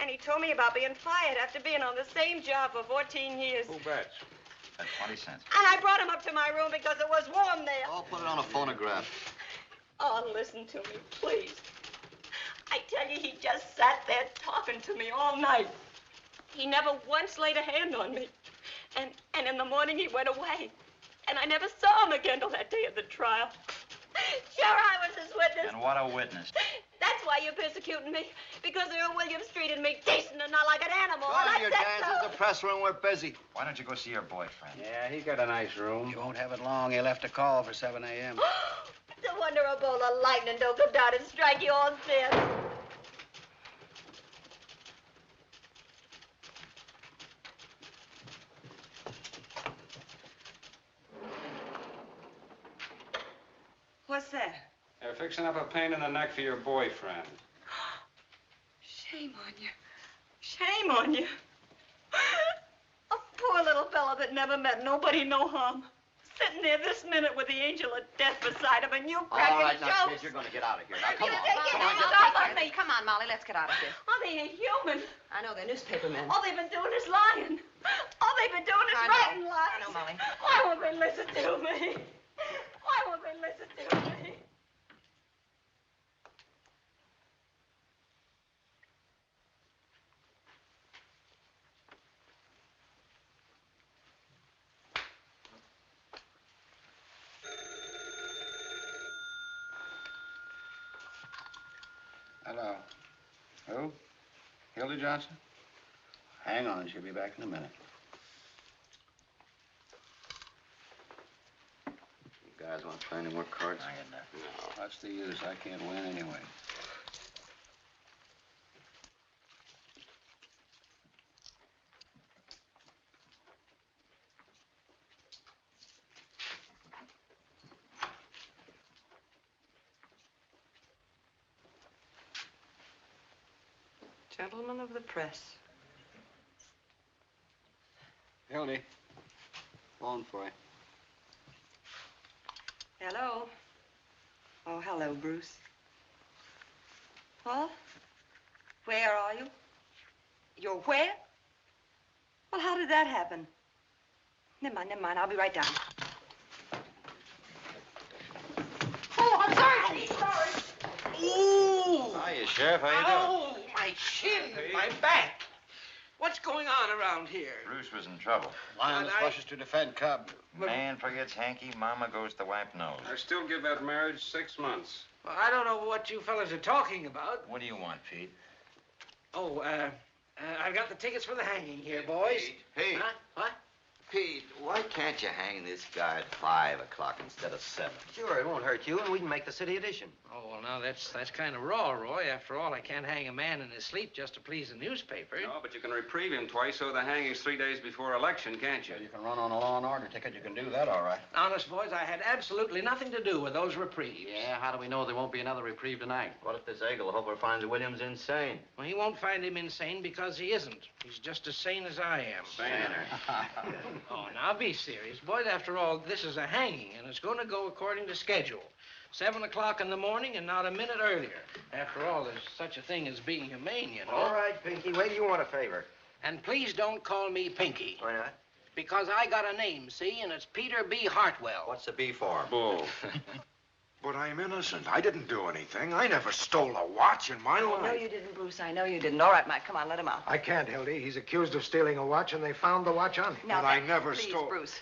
And he told me about being fired after being on the same job for 14 years. Who bets? That's 20 cents. And I brought him up to my room because it was warm there. I'll put it on a phonograph. Oh, listen to me, please. I tell you, he just sat there talking to me all night. He never once laid a hand on me. And in the morning, he went away. And I never saw him again till that day of the trial. Sure, I was his witness. And what a witness. That's why you're persecuting me. Because Earl Williams treated me decent and not like an animal. Go and on I your said dances. so. The press room, we're busy. Why don't you go see your boyfriend? Yeah, he got a nice room. You won't have it long. He left a call for 7 a.m. No wonder a bolt of lightning don't come down and strike you all dead. What's that? They're fixing up a pain in the neck for your boyfriend. Shame on you. Shame on you. A poor little fellow that never meant nobody no harm. Sitting there this minute with the angel of death beside him and you cracking All right, now, jokes. kid, you're going to get out of here. Now, come You on. take Come your on, hands get off of me. Come on, Molly, let's get out of here. Oh, they ain't human. I know, they're newspaper men. All they've been doing is lying. All they've been doing is I know. writing lies. I know, Molly. Why won't they listen to me? Why won't they listen to me? Hello. Who? Hildy Johnson? Hang on, she'll be back in a minute. You guys want to play any more cards? I get that. No, what's the use? I can't win anyway. Gentlemen of the press. Hildy, phone for you. Hello. Oh, hello, Bruce. What? Where are you? You're where? Well, how did that happen? Never mind. I'll be right down. Oh, I'm sorry. Sorry. Ooh! Hiya, Sheriff. How you Oh, my chin, my back. What's going on around here? Bruce was in trouble. Lioness rushes to defend Cub. Man forgets hanky, mama goes to wipe nose. I still give that marriage 6 months. Well, I don't know what you fellas are talking about. What do you want, Pete? Oh, I've got the tickets for the hanging here, boys. Hey. Huh? What? Pete, why can't you hang this guy at 5 o'clock instead of 7? Sure, it won't hurt you, and we can make the city edition. Oh, well, now, that's kind of raw, Roy. After all, I can't hang a man in his sleep just to please the newspaper. No, but you can reprieve him twice so the hanging's 3 days before election, can't you? You can run on a law and order ticket. You can do that, all right. Honest, boys, I had absolutely nothing to do with those reprieves. Yeah, how do we know there won't be another reprieve tonight? What if this Eaglehopper finds Williams insane? Well, he won't find him insane because he isn't. He's just as sane as I am. Saner. Oh, now be serious. Boys, after all, this is a hanging, and it's going to go according to schedule. 7 o'clock in the morning and not a minute earlier. After all, there's such a thing as being humane, you know. All right, Pinky. Wait, you want a favor. And please don't call me Pinky. Why not? Because I got a name, see, and it's Peter B. Hartwell. What's the B for? Bull. But I'm innocent. I didn't do anything. I never stole a watch in my life. No, you didn't, Bruce. I know you didn't. All right, Mike, come on, let him out. I can't, Hildy. He's accused of stealing a watch, and they found the watch on him. Now, But I never please, stole. Bruce.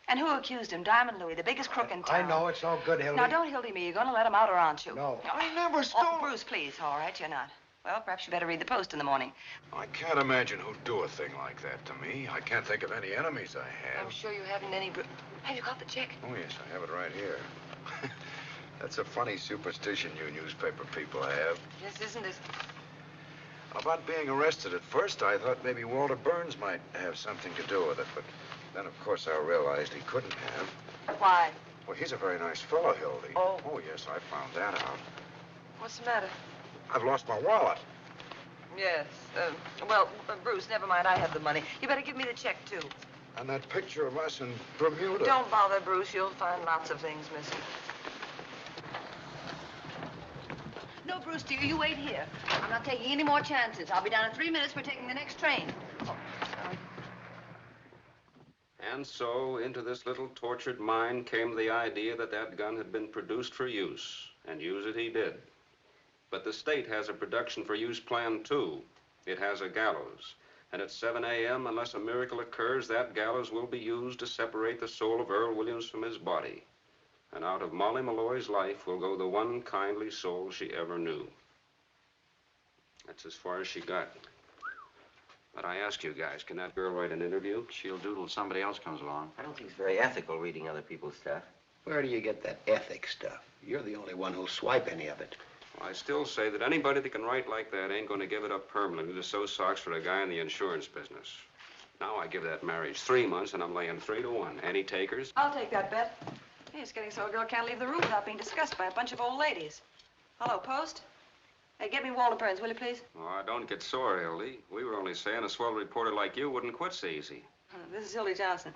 And who accused him? Diamond Louis, the biggest crook in town. I know, it's all good, Hildy. Now, don't Hildy me. You're going to let him out, or aren't you? No. I never stole. Oh, Bruce, please. All right, you're not. Well, perhaps you better read the Post in the morning. I can't imagine who'd do a thing like that to me. I can't think of any enemies I have. I'm sure you haven't any... Have you got the check? Oh, yes, I have it right here. That's a funny superstition you newspaper people have. Yes, isn't it? About being arrested, at first I thought maybe Walter Burns might have something to do with it, but then, of course, I realized he couldn't have. Why? Well, he's a very nice fellow, Hildy. Oh. Oh, yes, I found that out. What's the matter? I've lost my wallet. Yes. Well, Bruce, never mind. I have the money. You better give me the check, too. And that picture of us in Bermuda. Don't bother, Bruce. You'll find lots of things missing. No, Bruce, dear, you wait here. I'm not taking any more chances. I'll be down in 3 minutes. We're taking the next train. Oh, sorry. And so into this little tortured mind came the idea that that gun had been produced for use, and use it he did. But the state has a production for use plan, too. It has a gallows. And at 7 a.m., unless a miracle occurs, that gallows will be used to separate the soul of Earl Williams from his body. And out of Molly Malloy's life will go the one kindly soul she ever knew. That's as far as she got. But I ask you guys, can that girl write an interview? She'll do till somebody else comes along. I don't think it's very ethical reading other people's stuff. Where do you get that ethics stuff? You're the only one who'll swipe any of it. I still say that anybody that can write like that ain't going to give it up permanently to sew socks for a guy in the insurance business. Now I give that marriage 3 months, and I'm laying 3 to 1. Any takers? I'll take that bet. Hey, it's getting so a girl can't leave the room without being discussed by a bunch of old ladies. Hello, Post. Hey, get me Walter Burns, will you, please? Oh, don't get sore, Hildy. We were only saying a swell reporter like you wouldn't quit so easy. This is Hildy Johnson.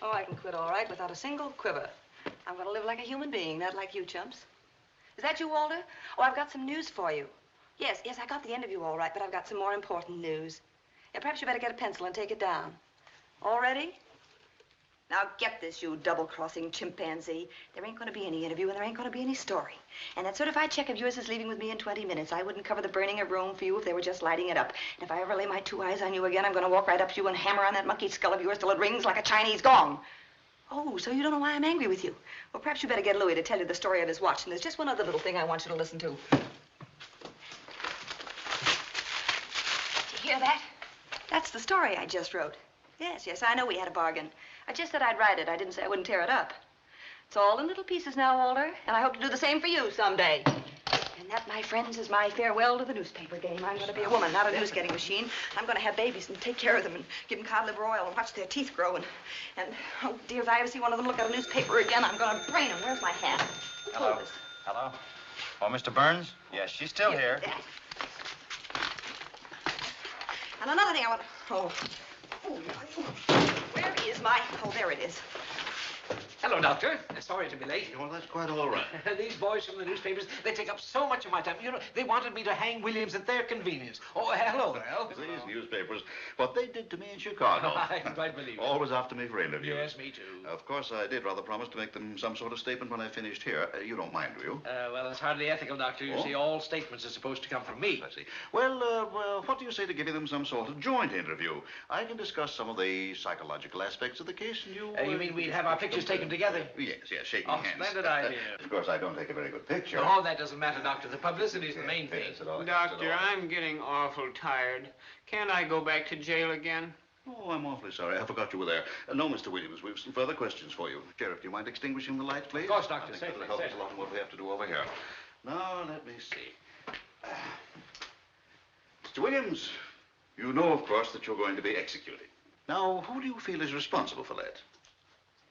Oh, I can quit all right without a single quiver. I'm going to live like a human being, not like you chumps. Is that you, Walter? Oh, I've got some news for you. Yes, I got the interview all right, but I've got some more important news. Yeah, perhaps you better get a pencil and take it down. All ready? Now get this, you double-crossing chimpanzee. There ain't going to be any interview, and there ain't going to be any story. And that certified check of yours is leaving with me in 20 minutes. I wouldn't cover the burning of Rome for you if they were just lighting it up. And if I ever lay my 2 eyes on you again, I'm going to walk right up to you and hammer on that monkey skull of yours till it rings like a Chinese gong. Oh, so you don't know why I'm angry with you? Well, perhaps you better get Louis to tell you the story of his watch. And there's just one other little thing I want you to listen to. Did you hear that? That's the story I just wrote. Yes, I know we had a bargain. I just said I'd write it. I didn't say I wouldn't tear it up. It's all in little pieces now, Walter, and I hope to do the same for you someday. And that, my friends, is my farewell to the newspaper game. I'm going to be a woman, not a news-getting machine. I'm going to have babies and take care of them and give them cod liver oil and watch their teeth grow. And oh, dear, if I ever see one of them look at a newspaper again, I'm going to brain them. Where's my hat? Who Hello. told us? Hello? Oh, Mr. Burns? Yes, she's still here. And another thing I want to... Oh, where is my... Oh, there it is. Hello, Doctor. Sorry to be late. Well, that's quite all right. These boys from the newspapers, they take up so much of my time. You know, they wanted me to hang Williams at their convenience. Oh, hello, Al. These newspapers, what they did to me in Chicago. I quite believe it. Always after me for interviews. Yes, me too. Of course, I did rather promise to make them some sort of statement when I finished here. You don't mind, do you? Well, it's hardly ethical, Doctor. You see, all statements are supposed to come from me. I see. Well, what do you say to giving them some sort of joint interview? I can discuss some of the psychological aspects of the case, and you... You mean we'd have our pictures taken together? Yes, shaking Oh, hands. splendid idea. Of course, I don't take a very good picture. Oh, that doesn't matter, Doctor. The publicity's the main thing. Doctor, I'm getting awful tired. Can't I go back to jail again? Oh, I'm awfully sorry. I forgot you were there. No, Mr. Williams, we've some further questions for you. Sheriff, do you mind extinguishing the lights, please? Of course, Doctor. I think that'll help us a lot in what we have to do over here. Now, let me see. Mr. Williams, you know, of course, that you're going to be executed. Now, who do you feel is responsible for that?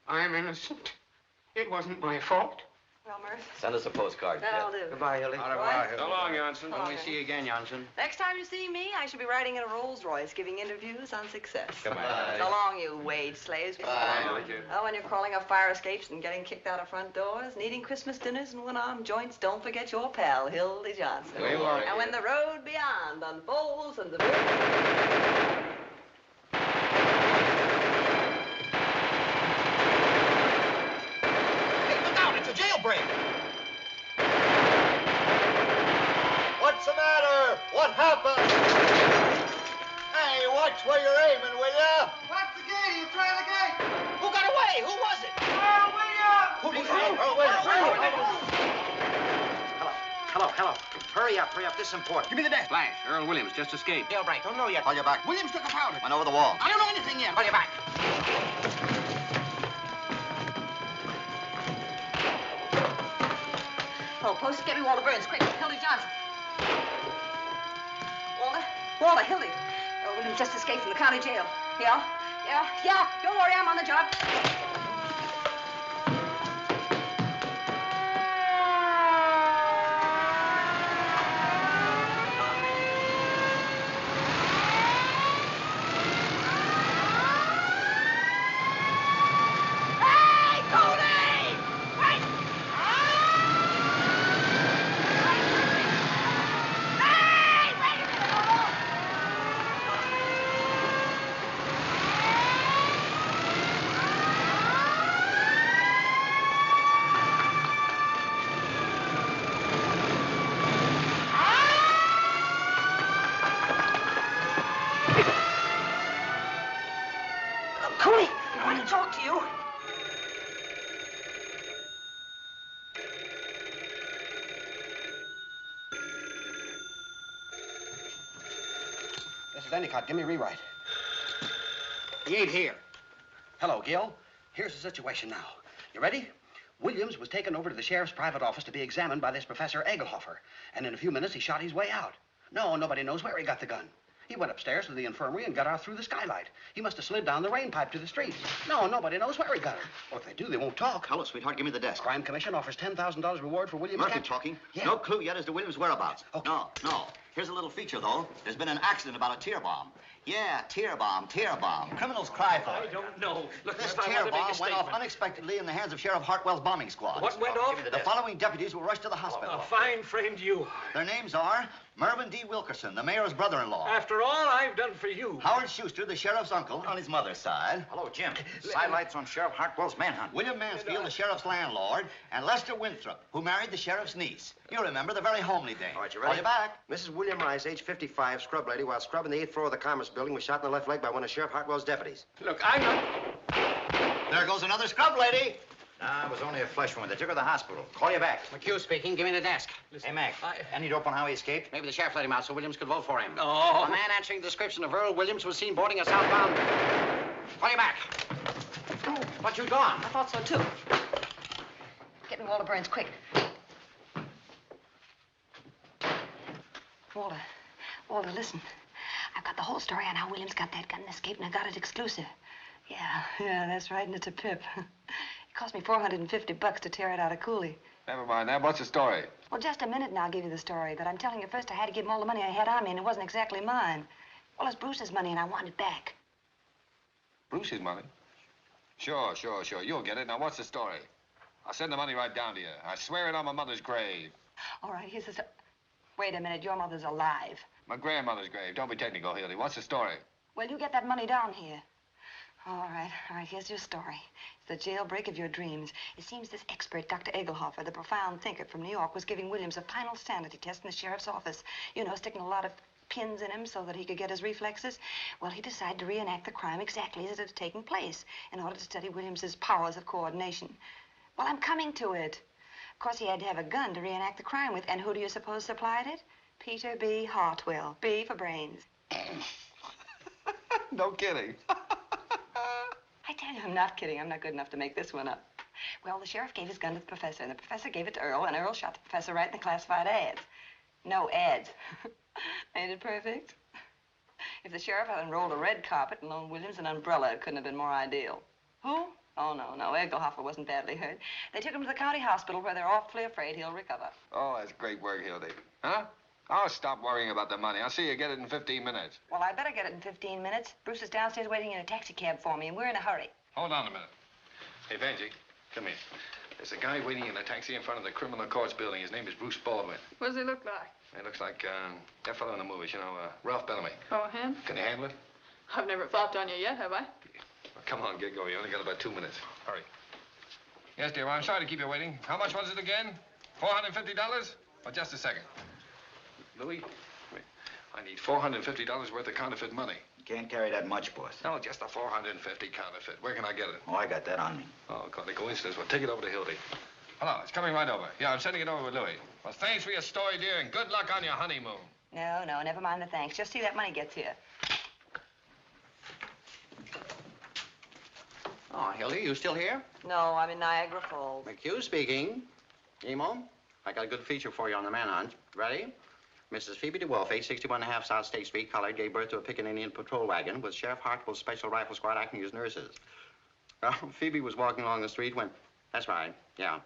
I'm innocent. It wasn't my fault. Well, Murph. Send us a postcard. That'll do. Goodbye, Hildy. Au revoir, Hildy. So long, Johnson. When we see you again, Johnson. Next time you see me, I should be riding in a Rolls Royce giving interviews on success. Goodbye. So long, you wage slaves. Bye. Oh, when you're crawling up fire escapes and getting kicked out of front doors, and eating Christmas dinners and one-arm joints, don't forget your pal, Hildy Johnson. And when the road beyond unfolds and the... up! Hey, watch where you're aiming, will ya? Watch the gate. He's trying the gate. Who got away? Who was it? Earl Williams! Who did Earl Williams? Hello. Hurry up. This is important. Give me the desk. Flash. Earl Williams just escaped. Jailbreak. Don't know yet. Call you back. Williams took a powder. Went over the wall. I don't know anything yet. Call you back. Oh, Post, get me Walter Burns, quick. Hildy Johnson. Walter, Hildy. Oh, Williams just escaped from the county jail. Yeah. Don't worry, I'm on the job. This is Endicott. Give me a rewrite. He ain't here. Hello, Gil. Here's the situation now. You ready? Williams was taken over to the sheriff's private office to be examined by this Professor Egelhofer. And in a few minutes, he shot his way out. No, nobody knows where he got the gun. He went upstairs to the infirmary and got out through the skylight. He must have slid down the rain pipe to the street. No, nobody knows where he got it. Well, if they do, they won't talk. Hello, sweetheart. Give me the desk. Crime Commission offers $10,000 reward for Williams' Murphy capture. talking. Yeah. No clue yet as to Williams' whereabouts. Okay. No. Here's a little feature, though. There's been an accident about a tear bomb. Yeah, tear bomb. Criminals cry for it. I don't know. Look, This Murph, I tear want to make a bomb went off statement. unexpectedly in the hands of Sheriff Hartwell's bombing squad. What went off? The following deputies were rushed to the hospital. A fine friend you Their names are Mervyn D. Wilkerson, the mayor's brother-in-law. After all I've done for you. Howard Schuster, the sheriff's uncle, on his mother's side. Hello, Jim. Sidelights on Sheriff Hartwell's manhunt. William Mansfield, the sheriff's landlord, and Lester Winthrop, who married the sheriff's niece. You remember, the very homely dame. All right, you Call ready? you back. Mrs. William Rice, age 55, scrub lady, while scrubbing the 8th floor of the Commerce Building, was shot in the left leg by one of Sheriff Hartwell's deputies. Look, I'm not... There goes another scrub lady. Nah, it was only a flesh wound. They took her to the hospital. Call you back. McHugh speaking. Give me the desk. Hey, Mac. Any dope on how he escaped? Maybe the sheriff let him out so Williams could vote for him. Oh. A man answering the description of Earl Williams was seen boarding a southbound. Call you back. But you'd gone. I thought so, too. Get me Walter Burns, quick. Walter, listen. I've got the whole story on how Williams got that gun and escaped, and I got it exclusive. Yeah, that's right, and it's a pip. It cost me $450 to tear it out of Cooley. Never mind that. What's the story? Well, just a minute and I'll give you the story, but I'm telling you first I had to give him all the money I had on me, and it wasn't exactly mine. Well, it's Bruce's money, and I want it back. Bruce's money? Sure. You'll get it. Now, what's the story? I'll send the money right down to you. I swear it on my mother's grave. All right, here's the... Wait a minute, your mother's alive. My grandmother's grave. Don't be technical, Hildy. What's the story? Well, you get that money down here. All right, here's your story. It's the jailbreak of your dreams. It seems this expert, Dr. Egelhofer, the profound thinker from New York, was giving Williams a final sanity test in the sheriff's office. You know, sticking a lot of pins in him so that he could get his reflexes. Well, he decided to reenact the crime exactly as it had taken place in order to study Williams's powers of coordination. Well, I'm coming to it. Of course, he had to have a gun to reenact the crime with, and who do you suppose supplied it? Peter B. Hartwell. B for brains. No kidding. I tell you, I'm not kidding. I'm not good enough to make this one up. Well, the sheriff gave his gun to the professor, and the professor gave it to Earl, and Earl shot the professor right in the classified ads. No ads. Ain't it perfect? If the sheriff had unrolled a red carpet and loaned Williams an umbrella, it couldn't have been more ideal. Who? Oh, no. Egelhofer wasn't badly hurt. They took him to the county hospital where they're awfully afraid he'll recover. Oh, that's great work, Hildy. Huh? I'll stop worrying about the money. I'll see you get it in 15 minutes. Well, I better get it in 15 minutes. Bruce is downstairs waiting in a taxi cab for me, and we're in a hurry. Hold on a minute. Hey, Vanjie, come here. There's a guy waiting in a taxi in front of the criminal courts building. His name is Bruce Baldwin. What does he look like? He looks like that fellow in the movies, Ralph Bellamy. Oh, him? Can you handle it? I've never flopped on you yet, have I? Well, come on, get going. You only got about 2 minutes. Hurry. Yes, dear. Well, I'm sorry to keep you waiting. How much was it again? $450? Well, just a second. Louis, I need $450 worth of counterfeit money. Can't carry that much, boss. No, just a $450 counterfeit. Where can I get it? Oh, I got that on me. Oh, quite a coincidence. Well, take it over to Hildy. Hello, it's coming right over. Yeah, I'm sending it over with Louis. Well, thanks for your story, dear, and good luck on your honeymoon. No, never mind the thanks. Just see that money gets here. Oh, Hildy, you still here? No, I'm in Niagara Falls. McHugh speaking. Emo, I got a good feature for you on the manhunt. Ready? Mrs. Phoebe DeWolf, 861.5 South State Street, colored, gave birth to a picking Indian patrol wagon with Sheriff Hartwell's Special Rifle Squad acting as nurses. Well, Phoebe was walking along the street when... That's right, yeah.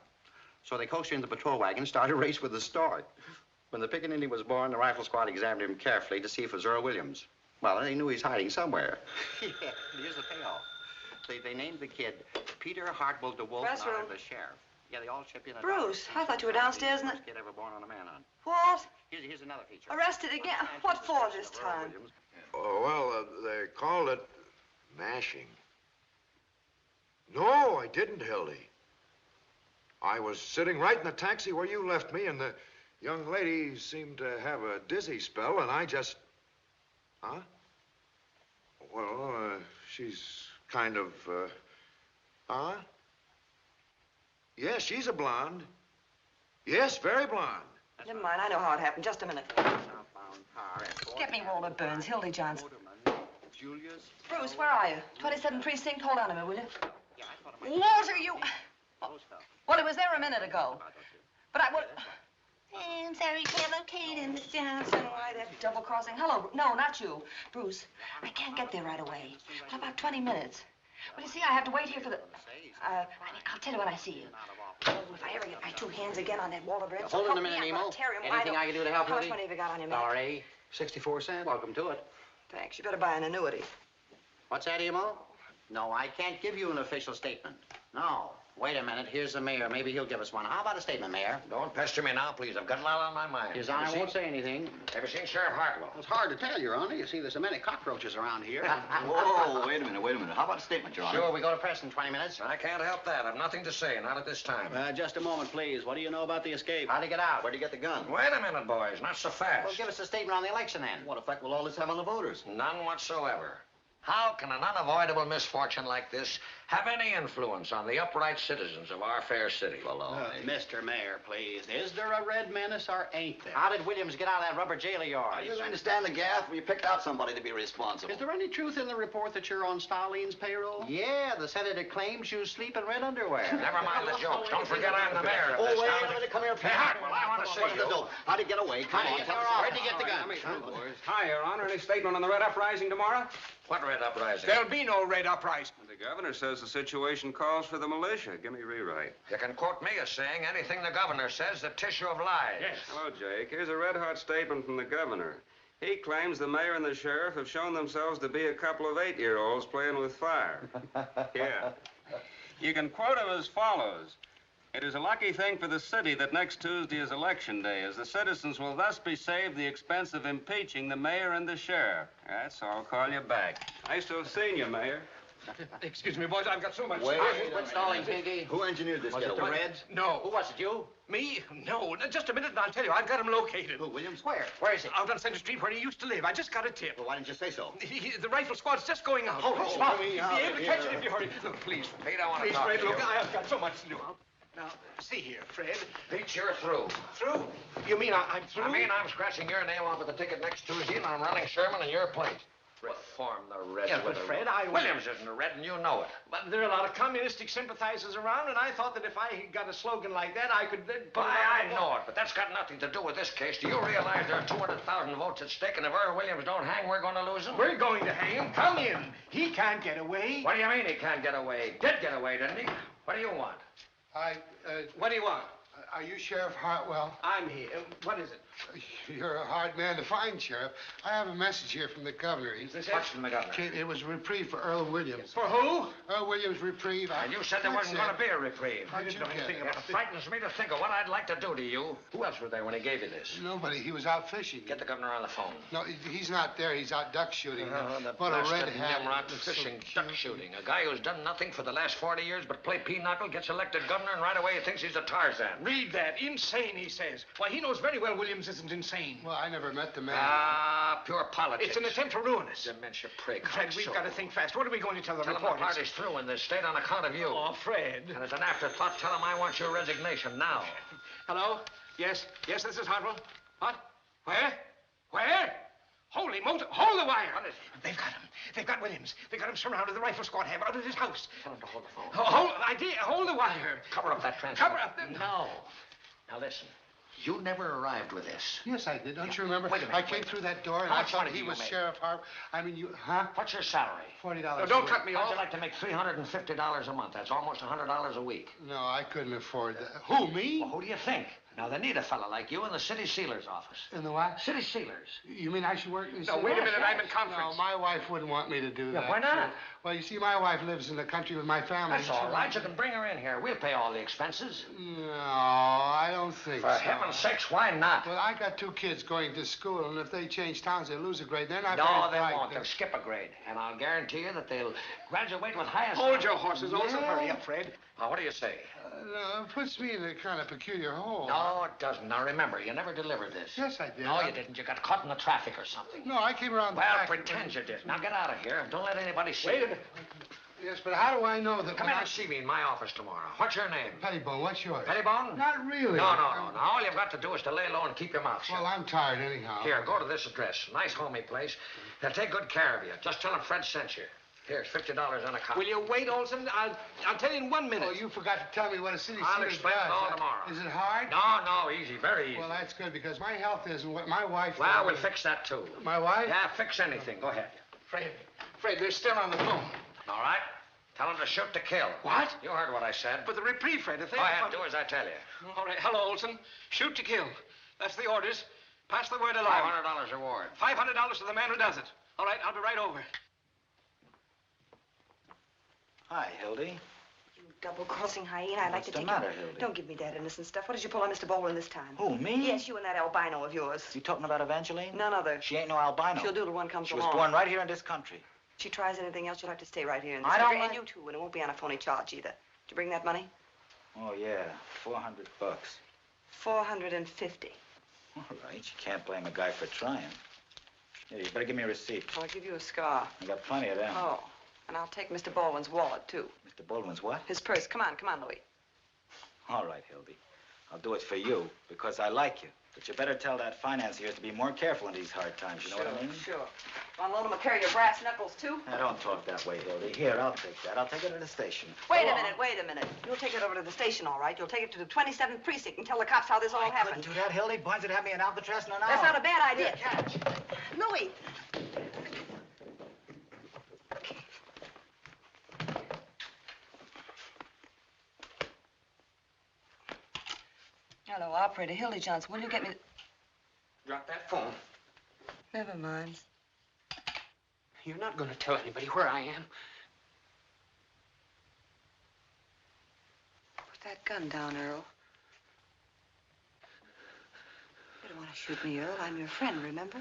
So they coaxed her in the patrol wagon, started a race with the start. When the picking Indian was born, the rifle squad examined him carefully to see if it was Earl Williams. Well, they knew he's hiding somewhere. Yeah, here's the payoff. They named the kid Peter Hartwell DeWolf, and hired the sheriff. Yeah, they all chipped in. Bruce, I thought you were downstairs in the... Kid ever born on a manhunt. What? Here's another feature. Arrested again? What for this time? Oh, well, they called it mashing. No, I didn't, Hildy. I was sitting right in the taxi where you left me, and the young lady seemed to have a dizzy spell, and I just... Huh? Well, she's kind of, Huh? Yes, she's a blonde. Yes, very blonde. Never mind, I know how it happened. Just a minute. Get me Walter Burns, Hildy Johnson. Julius? Bruce, where are you? 27th Precinct? Hold on a minute, will you? Walter, you... Well, it was there a minute ago. But I would... I'm sorry, can't locate him, Miss Johnson. Why, that double-crossing... Hello, no, not you. Bruce, I can't get there right away. Well, about 20 minutes. Well, you see, I have to wait here for the... I'll tell you when I see you. Oh, if I ever get my two hands again on that Walter Burns... Hold on a minute, Nemo. Anything I can do to help you? How much money have you got on your man? $1.80, 64 cents. Welcome to it. Thanks. You better buy an annuity. What's that, Emo? No, I can't give you an official statement. No. Wait a minute. Here's the mayor. Maybe he'll give us one. How about a statement, Mayor? Don't pester me now, please. I've got a lot on my mind. His Honor won't say anything. Ever seen Sheriff Hartwell? It's hard to tell, Your Honor. You see, there's so many cockroaches around here. Whoa, wait a minute. How about a statement, Your Honor? Sure, we go to press in 20 minutes. I can't help that. I've nothing to say, not at this time. Just a moment, please. What do you know about the escape? How'd he get out? Where'd he get the gun? Wait a minute, boys. Not so fast. Well, give us a statement on the election, then. What effect will all this have on the voters? None whatsoever. How can an unavoidable misfortune like this have any influence on the upright citizens of our fair city? Mr. Mayor, please. Is there a red menace or ain't there? How did Williams get out of that rubber jail of yours? I just understand the gaff. You picked out somebody to be responsible. Is there any truth in the report that you're on Stalin's payroll? Yeah, the senator claims you sleep in red underwear. Never mind the jokes. Don't forget I'm the mayor of this wait town. a minute. Come here, Hey, Hartwell, I want to see you. How'd he get away? Come on, tell us. Where'd he get the gun? Hi, Your Honor. Any statement on the Red Uprising tomorrow? What red uprising? There'll be no red uprising. The governor says the situation calls for the militia. Give me rewrite. You can quote me as saying anything the governor says, the tissue of lies. Yes. Hello, Jake. Here's a red-hot statement from the governor. He claims the mayor and the sheriff have shown themselves to be a couple of 8-year-olds playing with fire. Yeah. You can quote him as follows. It is a lucky thing for the city that next Tuesday is election day, as the citizens will thus be saved the expense of impeaching the mayor and the sheriff. That's all. I'll call you back. Nice to have seen you, Mayor. Excuse me, boys. I've got so much... Wait. Stalling, Pinky. Who engineered this Was it the getaway? Reds? No. Who was it, you? Me? No. Just a minute and I'll tell you. I've got him located. Who, Williams? Where? Where is he? Out on Center Street where he used to live. I just got a tip. Well, why didn't you say so? The rifle squad's just going out. Oh, Stop. coming You'll out be able to of catch here. it if you hurry. Look, please. Pete, I want to Please, talk Fred, to you. look, I've got so much to do. Now, see here, Fred. Pete, you're through. Through? You mean I'm through? I mean, I'm scratching your name off of the ticket next Tuesday, and I'm running Sherman in your place. Reform the Reds. Yes, but Fred, Williams isn't a Red, and you know it. But there are a lot of communistic sympathizers around, and I thought that if I got a slogan like that, I could then put it I on the know wall. it, but that's got nothing to do with this case. Do you realize there are 200,000 votes at stake, and if Earl Williams don't hang, we're going to lose him? We're going to hang him. Come in. He can't get away. What do you mean he can't get away? Did get away, didn't he? What do you want? What do you want? Are you Sheriff Hartwell? I'm here. What is it? You're a hard man to find, Sheriff. I have a message here from the governor. What's from the governor? It was a reprieve for Earl Williams. For who? Earl Williams reprieve. And you said there wasn't going to be a reprieve. I didn't know anything It frightens me to think of what I'd like to do to you. Who else was there when he gave you this? Nobody. He was out fishing. Get the governor on the phone. No, he's not there. He's out duck shooting. The What a blasted red hat. Nimrod fishing, duck shooting. A guy who's done nothing for the last 40 years but play pinochle, gets elected governor, and right away he thinks he's a Tarzan. Read that. Insane, he says. Why, he knows very well Williams isn't insane. Well, I never met the man. Ah, pure politics. It's an attempt to ruin us. Dementia prig. Fred, we've got to think fast. What are we going to tell the Tell him reporters? the party's through in this state on account of you. Oh, Fred. And as an afterthought, tell him I want your resignation now. Hello? Yes, this is Hartwell. What? Where? Holy motor! Hold the wire! What is it? They've got him. They've got Williams. They've got him surrounded. The rifle squad have out of his house. Tell him to hold the phone. Hold the wire. Cover up that transfer. Cover up the... No. Now listen. You never arrived with this. Yes, I did. Don't you remember? Wait a minute, I came through that door and How I much thought money he do you was make? Sheriff Harp. I mean, you, huh? What's your salary? $40 No, don't a cut me week. How'd off. you like to make $350 a month? That's almost $100 a week. No, I couldn't afford that. Who, me? Well, who do you think? Now, they need a fella like you in the city sealer's office. In the what? City sealers. You mean I should work in the No, city? wait a minute. Yes. I'm in conference. No, my wife wouldn't want me to do Yeah, that. why not? Well, you see, my wife lives in the country with my family. That's all right. You can bring her in here. We'll pay all the expenses. No, I don't think For so. heaven's sakes, why not? Well, I got 2 kids going to school, and if they change towns, they lose a grade. They're not No, very they bright. won't. They'll skip a grade. And I'll guarantee you that they'll graduate with highest... Hold your horses. Also, Yeah. hurry up, Fred. Now, what do you say? No, it puts me in a kind of peculiar hole. No, it doesn't. Now, remember, you never delivered this. Yes, I did. No, you didn't. You got caught in the traffic or something. No, I came around the Well, back. pretend you did. Now, get out of here. Don't let anybody see Wait a you. minute. Yes, but how do I know that... Come in and see me in my office tomorrow. What's your name? Pettibone, what's yours? Pettibone? Not really. No. Now, all you've got to do is to lay low and keep your mouth shut. Well, I'm tired anyhow. Here, go to this address. Nice, homey place. They'll take good care of you. Just tell them Fred sent you. Here's $50 on a copy. Will you wait, Olson? I'll tell you in 1 minute. Oh, you forgot to tell me what a city I'll sealer explain does. it all tomorrow. Is it hard? No, easy. Very easy. Well, that's good, because my health isn't what my wife... Well, we'll fix that, too. My wife? Yeah, fix anything. Go ahead. Fred, they're still on the phone. All right? Tell them to shoot to kill. What? You heard what I said. But the reprieve, Fred, if they... Go ahead, do as I tell you. All right. Hello, Olson. Shoot to kill. That's the orders. Pass the word along. $500 reward. $500 to the man who does it. All right, I'll be right over. Hi, Hildy. You double-crossing hyena. I'd like What's to the take matter, you... Hildy? Don't give me that innocent stuff. What did you pull on Mr. Baldwin this time? Who, me? Yes, you and that albino of yours. You talking about Evangeline? None other. She ain't no albino. She'll do till one comes She was along. born right here in this country. If she tries anything else, you'll have to stay right here in this I don't country. And like- you too, and it won't be on a phony charge either. Did you bring that money? Oh, yeah. $400. $450. All right. You can't blame a guy for trying. Here, you better give me a receipt. I'll give you a scar. I got plenty of them. Oh, and I'll take Mr. Baldwin's wallet, too. Mr. Baldwin's what? His purse. Come on, Louis. All right, Hildy. I'll do it for you because I like you. But you better tell that financier to be more careful in these hard times. You know what I mean? Sure. Want to loan him a pair of your brass knuckles, too? Now, don't talk that way, Hildy. Here, I'll take that. I'll take it to the station. Wait a minute. You'll take it over to the station, all right? You'll take it to the 27th precinct and tell the cops how this all happened. Couldn't do that, Hildy. Barnes would have me in Alcatraz in an hour. That's not a bad idea. Here, catch. Louis. Hello, operator. Hildy Johnson. Will you get me... Drop that phone. Never mind. You're not going to tell anybody where I am. Put that gun down, Earl. You don't want to shoot me, Earl. I'm your friend, remember?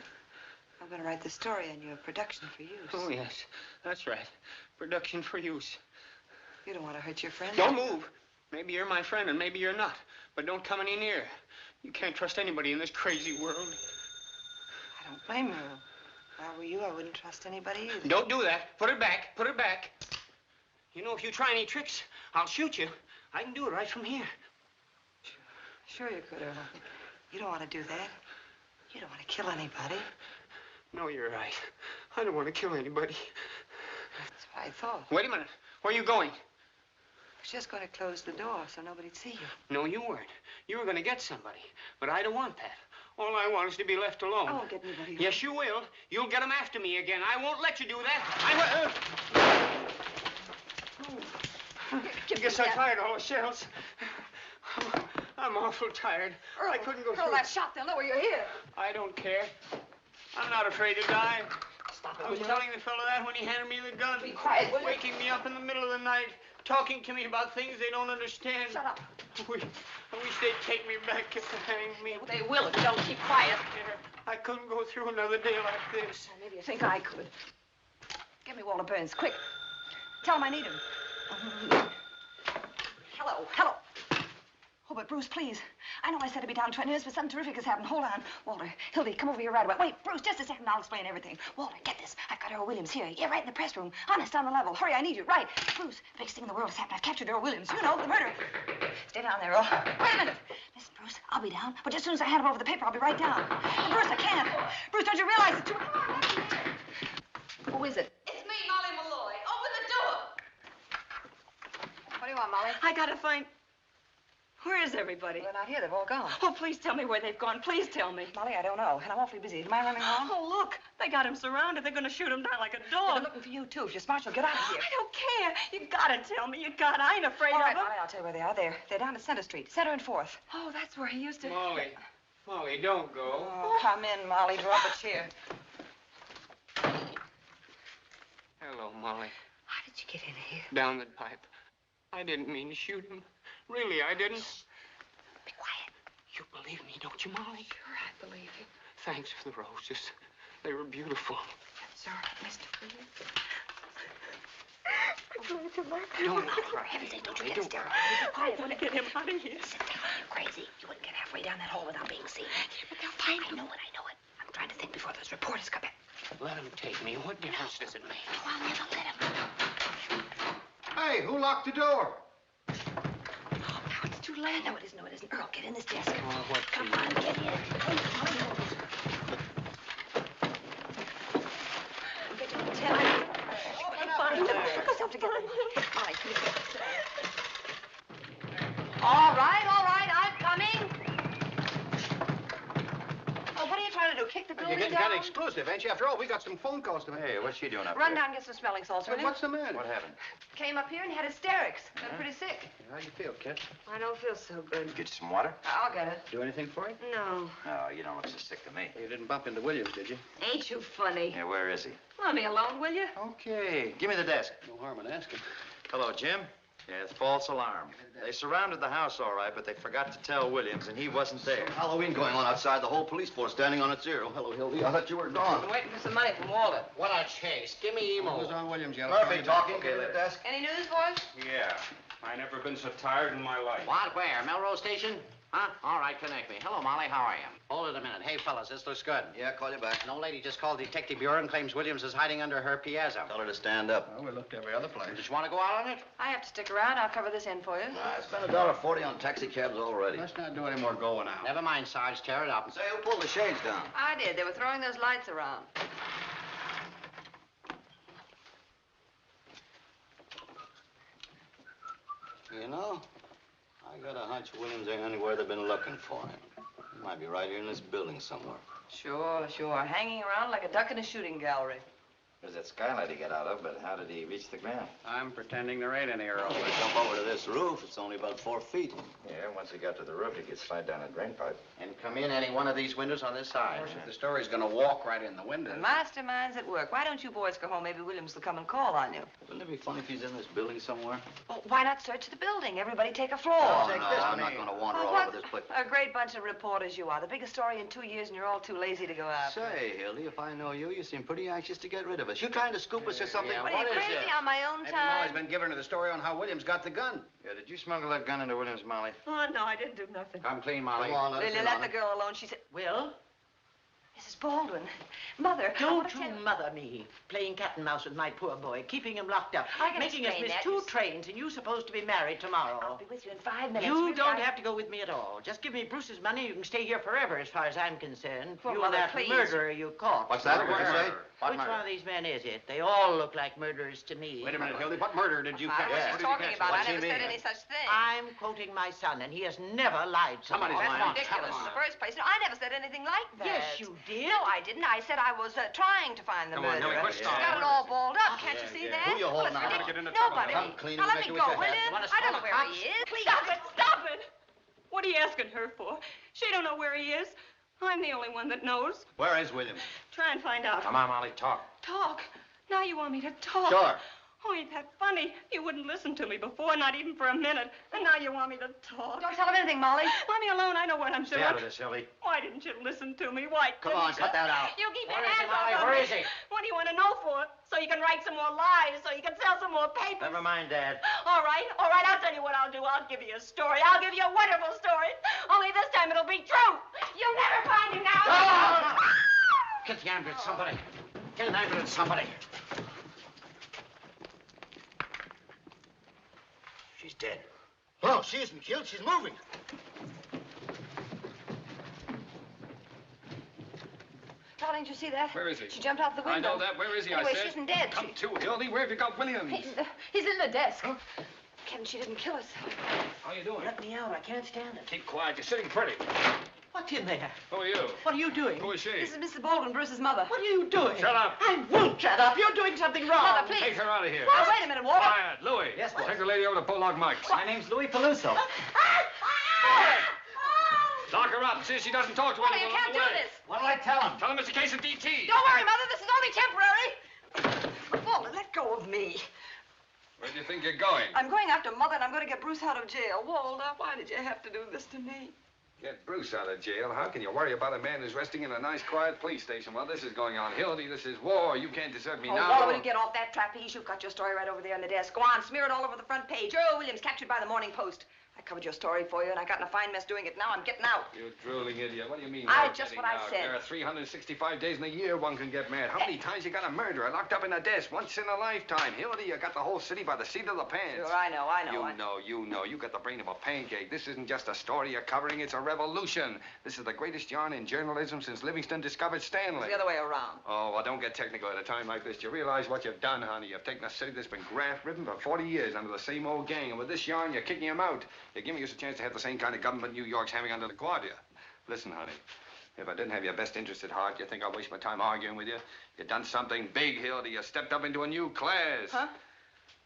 I'm going to write the story on your production for use. Oh, yes. That's right. Production for use. You don't want to hurt your friend? Don't move. Maybe you're my friend and maybe you're not. But don't come any near. You can't trust anybody in this crazy world. I don't blame you, Earl. If I were you, I wouldn't trust anybody either. Don't do that. Put it back. Put it back. You know, if you try any tricks, I'll shoot you. I can do it right from here. Sure you could, Earl. You don't want to do that. You don't want to kill anybody. No, you're right. I don't want to kill anybody. That's what I thought. Wait a minute. Where are you going? I was just going to close the door so nobody'd see you. No, you weren't. You were going to get somebody. But I don't want that. All I want is to be left alone. I won't get anybody. Yes, you will. You'll get them after me again. I won't let you do that. I guess I fired all the shells. I'm awful tired. Earl, I couldn't go Earl, through. that shot, they'll know where you're here. I don't care. I'm not afraid to die. Stop it. I was telling the fellow that when he handed me the gun. Be quiet, will you? Waking me up in the middle of the night, talking to me about things they don't understand. Shut up. I wish they'd take me back and hang me. They will if you don't keep quiet. I couldn't go through another day like this. Maybe you think I could. Give me Walter Burns, quick. Tell him I need him. Hello. Oh, but Bruce, please. I know I said to be down in 20 minutes, but something terrific has happened. Hold on. Walter, Hildy, come over here right away. Wait, Bruce, just a second. I'll explain everything. Walter, get this. I've got Earl Williams here. Yeah, right in the press room. Honest, on the level. Hurry, I need you. Right. Bruce, the biggest thing in the world has happened. I've captured Earl Williams. You know, the murderer. Stay down there, Earl. Wait a minute. Listen, Bruce, I'll be down, but as soon as I hand him over the paper, I'll be right down. And Bruce, I can't. Bruce, don't you realize it's too... Who is it? It's me, Molly Malloy. Open the door. What do you want, Molly? I gotta find... Where is everybody? They're not here. They've all gone. Oh, please tell me where they've gone. Please tell me. Molly, I don't know, and I'm awfully busy. Am I running wrong? Oh, look. They got him surrounded. They're gonna shoot him down like a They've dog. been looking for you, too. If you're smart, you'll get out of here. I don't care. You gotta tell me. You gotta. I ain't afraid All right, of them. Molly, I'll tell you where they are. They're down at Center Street. Center and 4th. Oh, that's where he used to... Molly. Molly, don't go. Oh, come in, Molly. Draw up a chair. Hello, Molly. How did you get in here? Down the pipe. I didn't mean to shoot him. Really, I didn't. Be quiet. You believe me, don't you, Molly? Sure, I believe you. Thanks for the roses. They were beautiful. That's all right, Mr. Williams. Don't For cry. heaven's sake, don't you Molly, get hysterical. Be quiet. I want to get him out of here. Sit down. You're crazy. You wouldn't get halfway down that hall without being seen. Yeah, but they'll find I know it. I'm trying to think before those reporters come back. Let him take me. What difference does it make? Oh, I'll never let him. Hey, who locked the door? Oh, now it's too late. No, it isn't. No, it isn't. Earl, get in this desk. Oh, what Come on, get in. I'm going to tell you. Fine. Put yourself together. All right, come here. All right, I'm coming. Oh, what are you trying to do? Kick the building You're getting down? kind of exclusive, ain't you? After all, we got some phone calls to make. Hey, what's she doing up Run here? down and get some smelling salts, will you? What's the matter? What happened? Came up here and had hysterics. Got pretty sick. How you feel, kid? I don't feel so good. Get you some water? I'll get it. Do anything for you? No. No, you don't look so sick to me. You didn't bump into Williams, did you? Ain't you funny? Yeah, where is he? Let me alone, will you? Okay. Give me the desk. No harm in asking. Hello, Jim. Yes, false alarm. They surrounded the house all right, but they forgot to tell Williams, and he wasn't there. Halloween going on outside. The whole police force standing on its ear. Oh, hello, Hildy. I thought you were gone. I'm waiting for some money from Walter. What a chase. Give me What was emo. on Williams yet? Murphy talking. Okay, Get at the desk. Any news, boys? Yeah. I never been so tired in my life. What? Where? Melrose Station? Huh? All right, connect me. Hello, Molly. How are you? Hold it a minute. Hey, fellas, this looks good. Yeah, call you back. An old lady just called the Detective Bureau and claims Williams is hiding under her piazza. Tell her to stand up. Well, we looked every other place. Just want to go out on it? I have to stick around. I'll cover this end for you. I spent $1.40 on taxi cabs already. Let's not do any more going out. Never mind, Sarge. Tear it up. Say, who pulled the shades down? I did. They were throwing those lights around. You know, I got a hunch Williams ain't anywhere they've been looking for him. He might be right here in this building somewhere. Sure. Hanging around like a duck in a shooting gallery. There's that skylight he got out of, but how did he reach the ground? I'm pretending there ain't any Earl. Well, we jump over to this roof. It's only about 4 feet. Yeah, once he got to the roof, he could slide down a drain pipe. And come in any one of these windows on this side. Of course, if the story's gonna walk right in the window. The mastermind's at work. Why don't you boys go home? Maybe Williams will come and call on you. Wouldn't it be funny if he's in this building somewhere? Well, why not search the building? Everybody take a floor. Oh, no, I'm not gonna wander all What over this place. a great bunch of reporters you are. The biggest story in 2 years, and you're all too lazy to go after. Say, Hildy, if I know you, you seem pretty anxious to get rid of us. You trying to scoop us or something? Yeah, What are you, crazy on my own Maybe Molly's time? been giving her the story on how Williams got the gun. Yeah, did you smuggle that gun into Williams, Molly? Oh, no, I didn't do nothing. Come clean, Molly. Come on, let us Lily, in let on the it. girl alone. She said, Will? Mrs. Baldwin, Mother, I want Don't to you tell you... mother me, playing cat and mouse with my poor boy, keeping him locked up, I can making us explain miss that. 2 trains, and you supposed to be married tomorrow. I'll be with you in 5 minutes. You Really, don't I- have to go with me at all. Just give me Bruce's money. You can stay here forever, as far as I'm concerned. Well, you Mother, and that please. murderer you caught. What's that? What'd you say? Which one of these men is it? They all look like murderers to me. Wait a minute, Hildy. What murder did you I don't know catch? what she's talking about. I never said any such thing. I'm quoting my son, and he has never lied to Somebody's me. lying. That's ridiculous. In the first place, no, I never said anything like that. Yes, you did. No, I didn't. I said I was trying to find the Come on, murderer. Hildy, quit She's stalling. got it all balled up. Can't you see that? Who you holding Well, on? it's Get into ridiculous. trouble, Nobody. Hildy. Come clean Now and let make me it go, with your will hat. you? wanna I don't smell know the where cops? he is. Please. Stop it! Stop it! What are you asking her for? She don't know where he is. I'm the only one that knows. Where is Williams? Try and find out. Come on, Molly, talk. Talk. Now you want me to talk. Sure. Oh, ain't that funny? You wouldn't listen to me before, not even for a minute. And now you want me to talk. Don't tell him anything, Molly. Let me alone. I know what I'm Stay doing. out of this, Hildy. Why didn't you listen to me? Why Come on, cut that out. You keep your Where is he, hands Molly? off of Where me. is he? What do you want to know for? So you can write some more lies, so you can sell some more papers. Never mind, Dad. All right, I'll tell you what I'll do. I'll give you a story. I'll give you a wonderful story. Only this time it'll be true. You'll never find him now. Get the ambulance, somebody. Get an ambulance, somebody. She's dead. Oh, she isn't killed. She's moving. Darling, did you see that? Where is he? She jumped out the window. I know that. Where is he? Anyway, I said. she isn't dead. Come to, Hildy. Where have you got Williams? He's in the desk. Huh? Kevin, she didn't kill us. How you doing? Let me out. I can't stand it. Keep quiet. You're sitting pretty. What's in there? Who are you? What are you doing? Who is she? This is Mrs. Baldwin, Bruce's mother. What are you doing? Shut up. I won't shut up. You're doing something wrong. Mother, please. Take her out of here. Oh, wait a minute, Walter. Quiet. Louis. Yes, boss. Take the lady over to Pollock Mike's. My name's Louis Peluso. Lock her up. See if she doesn't talk to Walter, anyone you can't on the do way. this. What'll I tell him? Tell him it's a case of DT. Don't worry, Mother. This is only temporary. Walter, let go of me. Where do you think you're going? I'm going after Mother, and I'm going to get Bruce out of jail. Walter, why did you have to do this to me? Get Bruce out of jail? How can you worry about a man who's resting in a nice, quiet police station while this is going on? Hildy, this is war. You can't desert me now. Walter, will you get off that trapeze? You've got your story right over there on the desk. Go on, smear it all over the front page. Earl Williams captured by the Morning Post. I covered your story for you, and I got in a fine mess doing it. Now I'm getting out. You drooling idiot. What do you mean? Just getting what I out? said. There are 365 days in a year one can get mad. How many times you got a murderer locked up in a desk? Once in a lifetime. Hildy, you got the whole city by the seat of the pants. Sure, I know. You know. You got the brain of a pancake. This isn't just a story you're covering. It's a revolution. This is the greatest yarn in journalism since Livingston discovered Stanley. It's the other way around. Oh, well, don't get technical at a time like this. Do you realize what you've done, honey? You've taken a city that's been graft-ridden for 40 years under the same old gang, and with this yarn, you're kicking them out. You're giving us a chance to have the same kind of government New York's having under the Guardia. Listen, honey, if I didn't have your best interest at heart, you think I'd waste my time arguing with you? You've done something big, Hildy. You stepped up into a new class. Huh?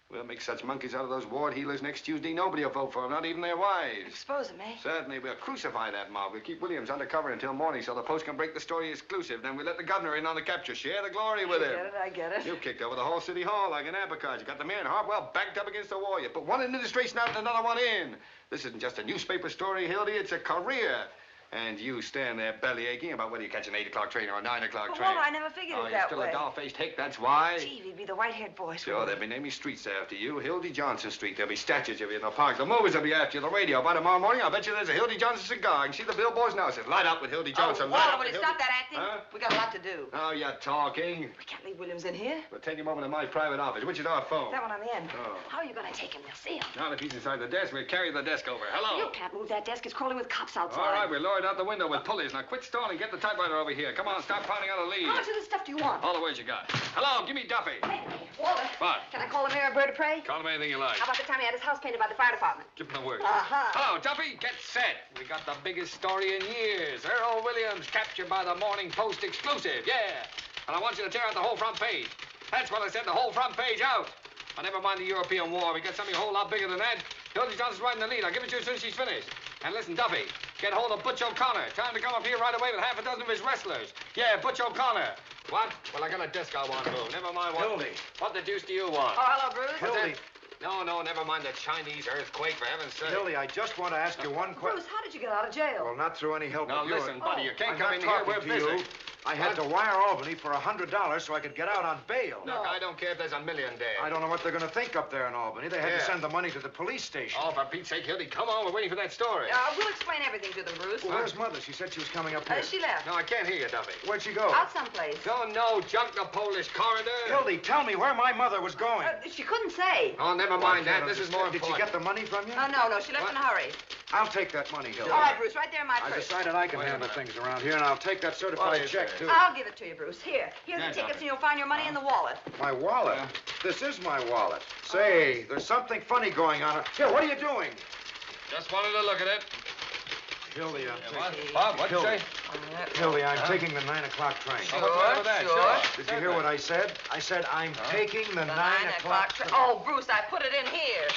We'll make such monkeys out of those ward healers next Tuesday. Nobody will vote for them, not even their wives. Expose them, eh? Certainly. We'll crucify that mob. We'll keep Williams undercover until morning so the Post can break the story exclusive. Then we'll let the governor in on the capture. Share the glory with him. I get it. You kicked over the whole city hall like an apricot. You got the mayor and Hartwell backed up against the wall. You put one administration out and another one in. This isn't just a newspaper story, Hildy. It's a career. And you stand there belly aching about whether you catch an 8 o'clock train or a 9 o'clock train. Well, I never figured it that you're still way. a doll-faced hick, that's why. Gee, we'd be the white-haired boys. Sure, they'll be naming streets after you. Hildy Johnson Street. There'll be statues of you in the park. The movies will be after you. The radio. By tomorrow morning, I'll bet you there's a Hildy Johnson cigar. You can see the billboards now. It says, light up with Hildy Johnson. Oh, light Walter, up will with you Hildy... stop that acting? Huh? We got a lot to do. Oh, you're talking. We can't leave Williams in here. We'll take him over to my private office. Which is our phone? That one on the end. Oh. How are you going to take him? You'll see him. Now, if he's inside the desk, we'll carry the desk over. Hello. You can't move that desk. It's crawling with cops outside. All right, we'll lower it out the window with pulleys. Now, quit stalling. Get the typewriter over here. Come on, start pounding out a lead. How much of this stuff do you want? All the words you got. Hello, give me Duffy. Wait a minute. Walter. What? Can I call the mayor a bird of prey? Call him anything you like. How about the time he had his house painted by the fire department? Give him the word. Uh-huh. Hello, Duffy. Get set. We got the biggest story in years. Earl Williams captured by the Morning Post exclusive. Yeah. And I want you to tear out the whole front page. That's what I said, the whole front page out. But never mind the European war. We got something a whole lot bigger than that. Hildy Johnson's right in the lead. I'll give it to you as soon as she's finished. And listen, Duffy, get hold of Butch O'Connor. Tell him to come up here right away with half a dozen of his wrestlers. Yeah, Butch O'Connor. What? Well, I got a desk I want to move. Never mind what... Hildy. What the deuce do you want? Oh, hello, Bruce. Hildy. No, never mind the Chinese earthquake, for heaven's sake. Hildy, I just want to ask you one question. Bruce, how did you get out of jail? Well, not through any help Now, of yours. listen, buddy, you can't I'm come not in here. talking We're to busy. you. I had to wire Albany for $100 so I could get out on bail. Look, I don't care if there's a million dead. I don't know what they're going to think up there in Albany. They had to send the money to the police station. Oh, for Pete's sake, Hildy, come on. We're waiting for that story. We'll explain everything to them, Bruce. Well, where's Mother? She said she was coming up here. She left. No, I can't hear you, Duffy. Where'd she go? Out someplace. Don't know. Junk the Polish corridor. Hildy, tell me where my mother was going. She couldn't say. Oh, never mind that. This is more Did important. she get the money from you? No, she left in a hurry. I'll take that money, Hildy. All right, Bruce, right there in my I purse. decided I can handle things around here, and I'll take that certified check, too. I'll give it to you, Bruce. Here's Yeah, the tickets, Duffy. and you'll find your money in the wallet. My wallet? This is my wallet. Say, there's something funny going on. Here, what are you doing? Just wanted to look at it. Hildy, What'd you say? Hildy, I'm taking the 9 o'clock train. What's the matter with that? Did you hear what I said? I said I'm taking the 9 o'clock train. Oh, Bruce, I put it in here.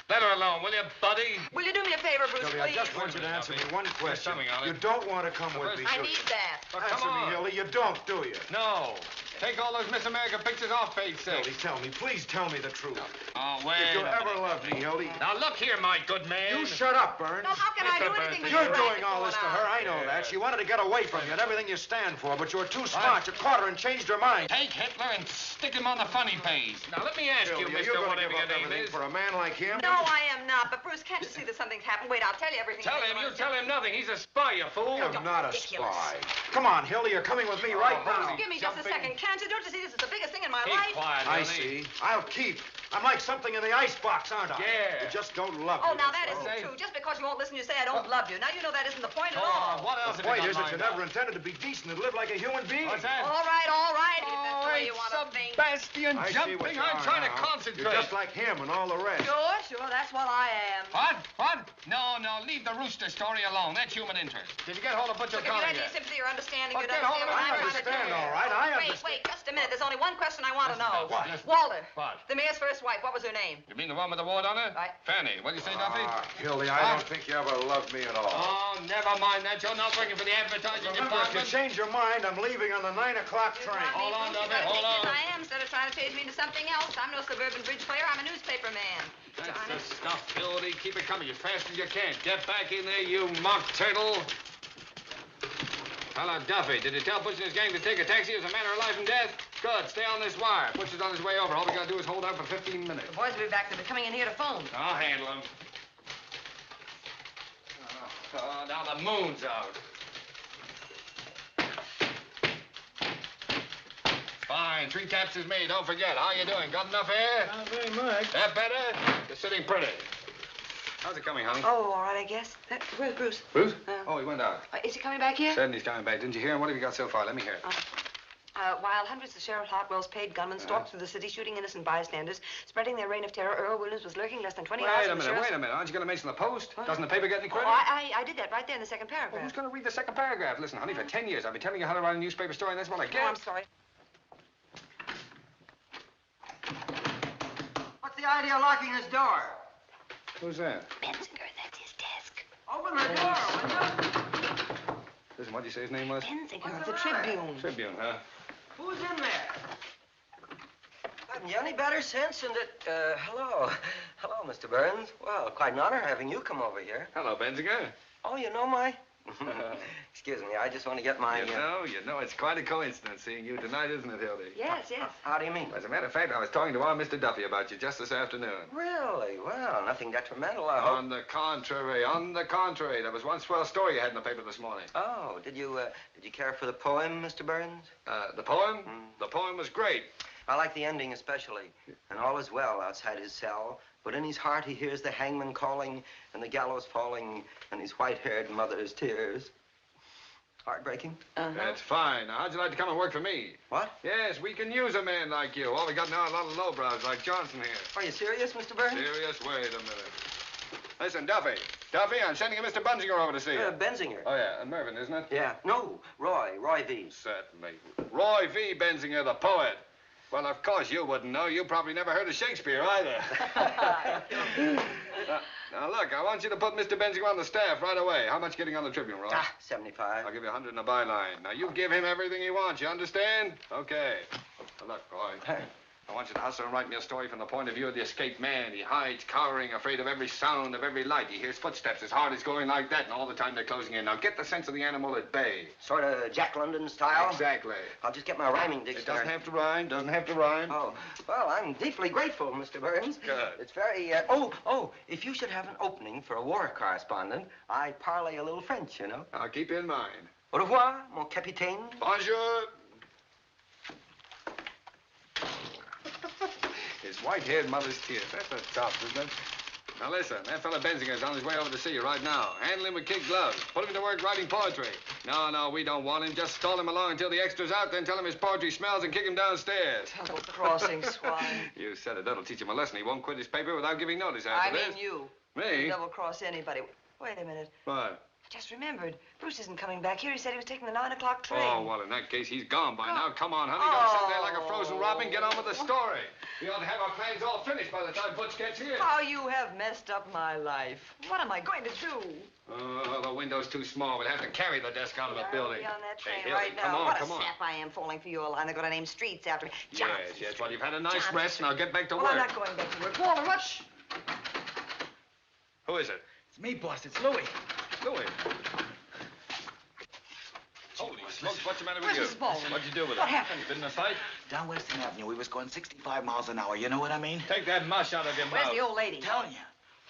Let her alone, will you, buddy? Will you do me a favor, Bruce, Hildy, I please? just want you to answer me one question. something on it. You don't want to come with me, I do need you? that. But Answer come me, on. Hildy. You don't, do you? No. Take all those Miss America pictures off page 6. Hildy, tell me, please tell me the truth. Oh, wait. If you ever loved me, Hildy. Now, look here, my good man. You shut up, Burns. No, how can I do anything to You're you? doing all this to her, I know that. She wanted to get away from you and everything you stand for, but you were too smart. You caught her and changed her mind. Take Hitler and stick him on the funny page. Now, let me ask you, Hildy, Mr. you're going to Whatever give your up name everything is. for a man like him? No, I am not. But, Bruce, can't you see that something's happened? Wait, I'll tell you everything. Tell him. You tell him nothing. He's a spy, you fool. I'm not a ridiculous. spy. Come on, Hildy, you're coming with me right now. Give me just a second, can't you? Don't you see this is the biggest thing in my Keep life? quiet, I Hildy. see. I'll keep. I'm like something in the icebox, aren't I? Yeah. You just don't love Oh, me. now that that's all. isn't true. Just because you won't listen, you say I don't love you. Now you know that isn't the point at Come all. on, what else The have you point got is that you lined never up? intended to be decent and live like a human being. What's that? All right, if that's the way you want to think. Sebastian I see what jumping. you I'm are trying to now. concentrate. You're just like him and all the rest. Sure, that's what I am. What? No, leave the rooster story alone. That's human interest. Did you get hold of Butcher Look, if you Conner had any yet? sympathy or understanding, Well, you'd get hold understand of what it. I'm trying to do. understand, all right. I understand. Wait, just a minute. There's only one question I want to know. What? Walter. What? The mayor's first wife. What was her name? You mean the one with the ward on her? Right. Fanny. What do you say, Duffy? Hildy, I don't think you ever loved me at all. Oh, never mind that. You're not working for the advertising Remember, if you department. change your mind, I'm leaving on the 9 o'clock train. Hold on, You Duffy. gotta Hold take this on. I am instead of trying to change me into something else. I'm no suburban bridge player. I'm a newspaper man. That's Johnny. the stuff, Hildy. Keep it coming as fast as you can. Get back in there, you mock turtle. Hello, Duffy. Did you tell Butch and his gang to take a taxi as a matter of life and death? Good. Stay on this wire. Butch is on his way over. All we gotta do is hold out for 15 minutes. The boys will be back. They'll be coming in here to phone. I'll handle him. Oh, now the moon's out. Fine. 3 taps is made. Don't forget. How you doing? Got enough air? Not very much. That better? You're sitting pretty. How's it coming, honey? Oh, all right, I guess. Where's Bruce? Bruce? Oh, he went out. Is he coming back here? Said he's coming back. Didn't you hear him? What have you got so far? Let me hear it. While hundreds of Sheriff Hartwell's paid gunmen stalked through the city shooting innocent bystanders, spreading their reign of terror, Earl Williams was lurking less than 20 hours Wait a from the minute, sheriff's... wait a minute. Aren't you going to mention the Post? Doesn't the paper get any credit? Oh, I did that right there in the second Well, paragraph. who's going to read the second paragraph? Listen, honey, for 10 years I've been telling you how to write a newspaper story, and that's what I get. Oh, I'm sorry. What's the idea of locking this door? Who's that? Benzinger, that's his desk. Open the door, will you? Listen, what did you say his name was? Benzinger of the Tribune. Tribune, huh? Who's in there? Haven't you any better sense than that? Hello. Hello, Mr. Burns. Well, quite an honor having you come over here. Hello, Benzinger. Oh, you know my... Excuse me, I just want to get my... You know, it's quite a coincidence seeing you tonight, isn't it, Hildy? Yes. How do you mean? As a matter of fact, I was talking to our Mr. Duffy about you just this afternoon. Really? Well, nothing detrimental, I hope. On the contrary. There was one swell story you had in the paper this morning. Oh, did you care for the poem, Mr. Burns? The poem? The poem was great. I like the ending especially. And all is well outside his cell, but in his heart he hears the hangman calling and the gallows falling and his white-haired mother's tears. Heartbreaking? That's fine. Now, how'd you like to come and work for me? What? Yes, we can use a man like you. All we got now are a lot of lowbrows like Johnson here. Are you serious, Mr. Burns? Serious? Wait a minute. Listen, Duffy, I'm sending a Mr. Bunsinger over to see you. Benzinger. Oh, yeah, Mervyn, isn't it? Yeah. No, Roy V. Certainly. Roy V. Benzinger, the poet. Well, of course you wouldn't know. You probably never heard of Shakespeare either. Now, look, I want you to put Mr. Benzinger on the staff right away. How much getting on the Tribune, Roy? 75. I'll give you 100 in the byline. Now, you give him everything he wants, you understand? Okay. Now, look, Roy, I want you to hustle and write me a story from the point of view of the escaped man. He hides, cowering, afraid of every sound, of every light. He hears footsteps. His heart is going like that, and all the time they're closing in. Now, get the sense of the animal at bay. Sort of Jack London style? Exactly. I'll just get my rhyming It dictionary. doesn't have to rhyme. Oh, well, I'm deeply grateful, Mr. Burns. Good. It's very, if you should have an opening for a war correspondent, I parlay a little French, you know. I'll keep you in mind. Au revoir, mon capitaine. Bonjour. His white-haired mother's tears. That's the top, isn't it? Now, listen, that fella Benzinger's on his way over to see you right now. Handle him with kid gloves. Put him to work writing poetry. No, we don't want him. Just stall him along until the extra's out, then tell him his poetry smells and kick him downstairs. Double-crossing swine. You said it. That'll teach him a lesson. He won't quit his paper without giving notice after I this. mean you. Me? Double-cross anybody. Wait a minute. What? I just remembered. Bruce isn't coming back here. He said he was taking the 9 o'clock train. Oh, well, in that case, he's gone by now. Come on, honey. Don't sit there like a frozen robin. Get on with the story. We ought to have our plans all finished by the time Butch gets here. How you have messed up my life. What am I going to do? The window's too small. We'll have to carry the desk out of the building. I'll be on that train Hey, right Hildy, now. come on, What come a on. sap I am falling for your line. They're going to name streets after me. Johnson. Yes, well, you've had a nice Johnson rest. Now get back to Well, work. I'm not going back to work. Walter, what? Who is it? It's me, boss. It's Louie. Louie. Holy smokes, what's the matter with Where's you? Mrs. Baldwin? What'd you do with What her? happened? Been in a fight? Down Western Avenue, we was going 65 miles an hour. You know what I mean? Take that mush out of your Where's mouth. the old lady? I'm telling you.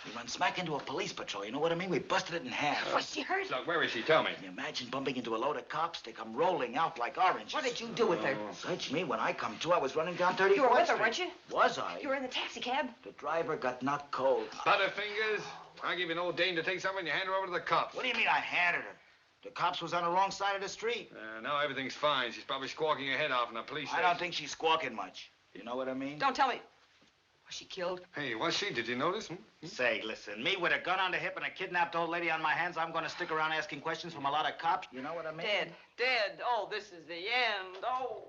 We run smack into a police patrol. You know what I mean? We busted it in half. Was she hurt? Look, where is she? Tell me. Can you imagine bumping into a load of cops? They come rolling out like oranges. What did you do with her? Search me. When I come to, I was running down 34th You were with her, Street. weren't you? Was I? You were in the taxi cab? The driver got knocked cold. Butterfingers, I give you an old dame to take something and you hand her over to the cops. What do you mean I handed her? The cops was on the wrong side of the street. Now everything's fine. She's probably squawking her head off in the police I station. don't think she's squawking much. You know what I mean? Don't tell me. Was she killed? Hey, was she? Did you notice? Say, listen, me with a gun on the hip and a kidnapped old lady on my hands, I'm going to stick around asking questions from a lot of cops. You know what I mean? Dead. Dead. Oh, this is the end. Oh.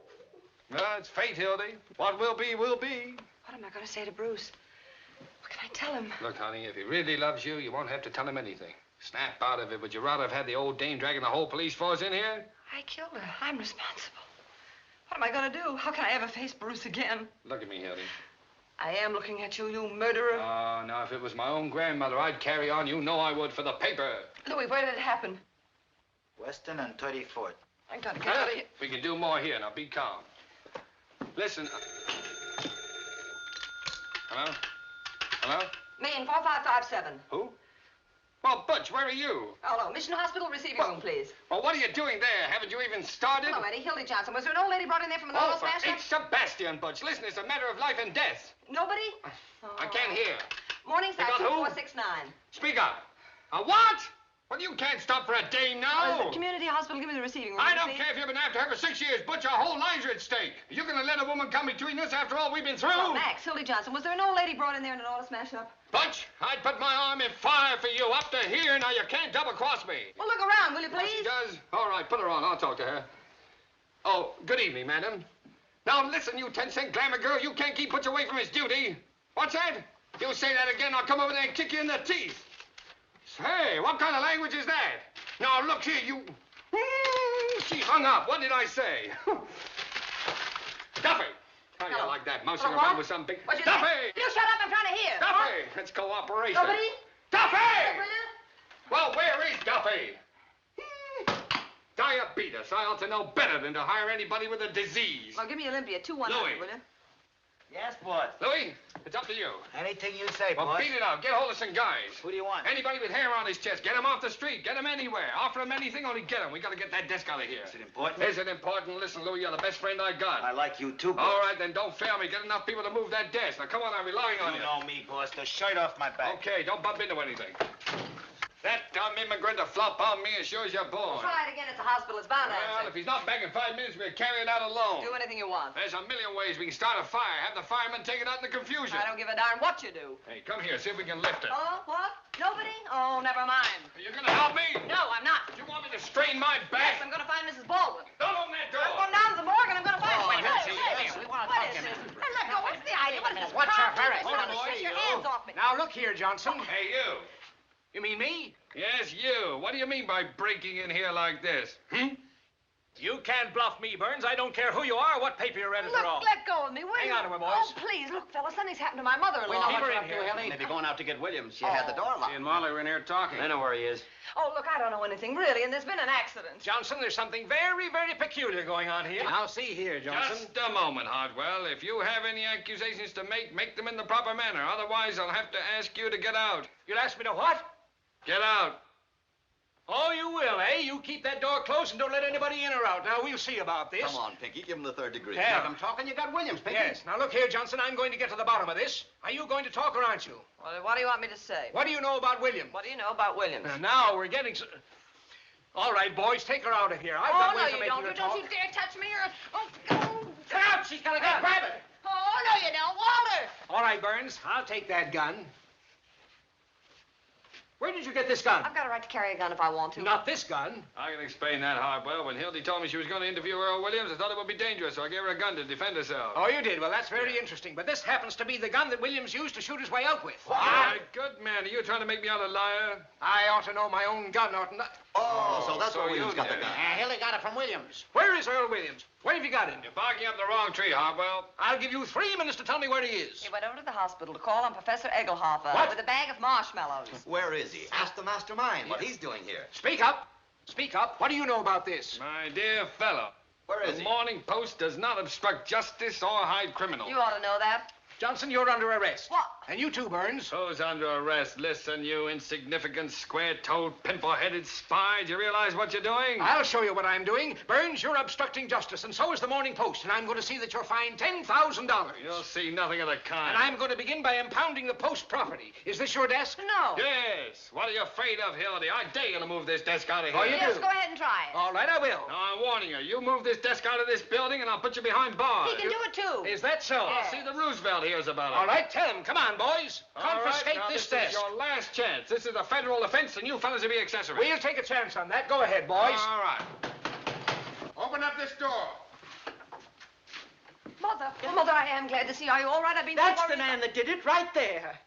Well, it's fate, Hildy. What will be, will be. What am I going to say to Bruce? What can I tell him? Look, honey, if he really loves you, you won't have to tell him anything. Snap out of it. Would you rather have had the old dame dragging the whole police force in here? I killed her. I'm responsible. What am I going to do? How can I ever face Bruce again? Look at me, Hildy. I am looking at you, you murderer. Now, if it was my own grandmother, I'd carry on. You know I would for the paper. Louis, where did it happen? Western and 34th. I gotta get out of here. We can do more here. Now, be calm. Listen. Hello? Hello? Main 4557. Who? Well, Butch, where are you? Hello, Mission Hospital receiving room, please. Well, what are you doing there? Haven't you even started? Hello, Eddie. Hildy Johnson. Was there an old lady brought in there from an Oh, auto for smash? H. Sebastian, Butch. Listen, it's a matter of life and death. Nobody? I can't hear. Morning, They got sir. who? 469. Speak up. A what? Well, you can't stop for a day now. Community hospital, give me the receiving room. I don't please. care if you've been after her for 6 years, Butch. Our whole lives are at stake. You're going to let a woman come between us after all we've been through? Oh, Max, Hildy Johnson. Was there an old lady brought in there in an auto smash-up? Butch, I'd put my arm in fire for you up to here. Now, you can't double-cross me. Well, look around, will you, Yes, please? she does. All right, put her on. I'll talk to her. Oh, good evening, madam. Now, listen, you 10-cent glamour girl. You can't keep Butch away from his duty. What's that? You say that again, I'll come over there and kick you in the teeth. Hey, what kind of language is that? Now, look here, you... She hung up. What did I say? Duffy! How you like that? Mousing Hello, around what? with some big... What'd you Duffy! say? You shut up, I'm trying to hear. Duffy! It's cooperation. Nobody? Duffy! Well, where is Duffy? Diabetes. I ought to know better than to hire anybody with a disease. Well, give me Olympia, 2-100, Louis. will you? Yes, boss. Louis, it's up to you. Anything you say, Well, boss. beat it out. Get hold of some guys. Who do you want? Anybody with hair on his chest. Get him off the street. Get him anywhere. Offer him anything, only get him. We got to get that desk out of here. Is it important? Is it important? Listen, Louis, you're the best friend I got. I like you too, boss. All right, then don't fail me. Get enough people to move that desk. Now, come on, I'm relying on you. You know me, boss. The shirt off my back. Okay, don't bump into anything. That dumb immigrant to flop on me as sure as you're born. Try it again at the hospital. It's bound to Well, answer. if he's not back in 5 minutes, we'll carry it out alone. Do anything you want. There's a million ways we can start a fire. Have the firemen take it out in the confusion. I don't give a darn what you do. Hey, come here. See if we can lift it. Oh, what? Nobody? Oh, never mind. Are you going to help me? No, I'm not. You want me to strain my Yes, back? I'm going to find Mrs. Baldwin. Don't open that door. I'm going down to the morgue and I'm going to find her. Wait, What see, is yes, this? we wanna What talk is to this? him. Now, let go. What's the idea? What is this? Watch your Crime? ferret. Hold on, Boy, Take your you. hands off me. Now, look here, Johnson. Hey, you. You mean me? Yes, you. What do you mean by breaking in here like this? You can't bluff me, Burns. I don't care who you are or what paper you're editor Look, of. let go of me, will Hang you? on to her, boys. Oh, please, look, fella, something's happened to my mother-in-law. We know what you're up to, Hildy. Maybe going out to get Williams. She had the door locked. She and Molly were in here talking. I know where he is. Oh, look, I don't know anything, really, and there's been an accident. Johnson, there's something very, very peculiar going on here. Now, see here, Johnson. Just a moment, Hartwell. If you have any accusations to make them in the proper manner. Otherwise, I'll have to ask you to get out. You'll ask me to what? Get out. Oh, you will, eh? You keep that door closed and don't let anybody in or out. Now, we'll see about this. Come on, Pinky, give him the 3rd degree. Yeah. Let him talk and you got Williams, Pinky. Yes. Now, look here, Johnson. I'm going to get to the bottom of this. Are you going to talk or aren't you? Well, what do you want me to say? What do you know about William? What do you know about Williams? Now we're getting... All right, boys, take her out of here. I've got Oh, no, ways to you make don't. her You talk. don't you dare touch me or... Oh, Get out! She's got a gun. Grab it! oh, no, you don't. Walter! All right, Burns, I'll take that gun. Where did you get this gun? I've got a right to carry a gun if I want to. Not this gun. I can explain that, Hartwell. When Hildy told me she was going to interview Earl Williams, I thought it would be dangerous, so I gave her a gun to defend herself. Oh, you did? Well, that's very interesting. But this happens to be the gun that Williams used to shoot his way out with. My good man, are you trying to make me out a liar? I ought to know my own gun, oughtn't I? Oh, so that's where Williams got the gun. Hildy got it from Williams. Where is Earl Williams? Where have you got him? You're barking up the wrong tree, Hartwell. I'll give you 3 minutes to tell me where he is. He went over to the hospital to call on Professor Egelhofer with a bag of marshmallows. Where is he? Ask the mastermind what he's doing here. Speak up. Speak up. What do you know about this? My dear fellow. Where is the he? Morning Post does not obstruct justice or hide criminals. You ought to know that. Johnson, you're under arrest. What? And you too, Burns. Who's under arrest? Listen, you insignificant, square-toed, pimple-headed spy. Do you realize what you're doing? I'll show you what I'm doing. Burns, you're obstructing justice, and so is the Morning Post, and I'm going to see that you're fined $10,000. You'll see nothing of the kind. And I'm going to begin by impounding the Post property. Is this your desk? No. Yes. What are you afraid of, Hildy? I dare you to move this desk out of here. Oh, you Yes, do? go ahead and try it. All right, I will. Now, I'm warning you. You move this desk out of this building, and I'll put you behind bars. He can do it, too. Is that so? I'll see the Roosevelt hears about it. All right, tell him. Come on, boys. All Confiscate right, now, this this desk. is your last chance. This is a federal offense, and you fellas will be accessories. We'll take a chance on that. Go ahead, boys. All right. Open up this door. Mother, I am glad to see you. Are you all right? I've been That's so the worried. man that did it right there.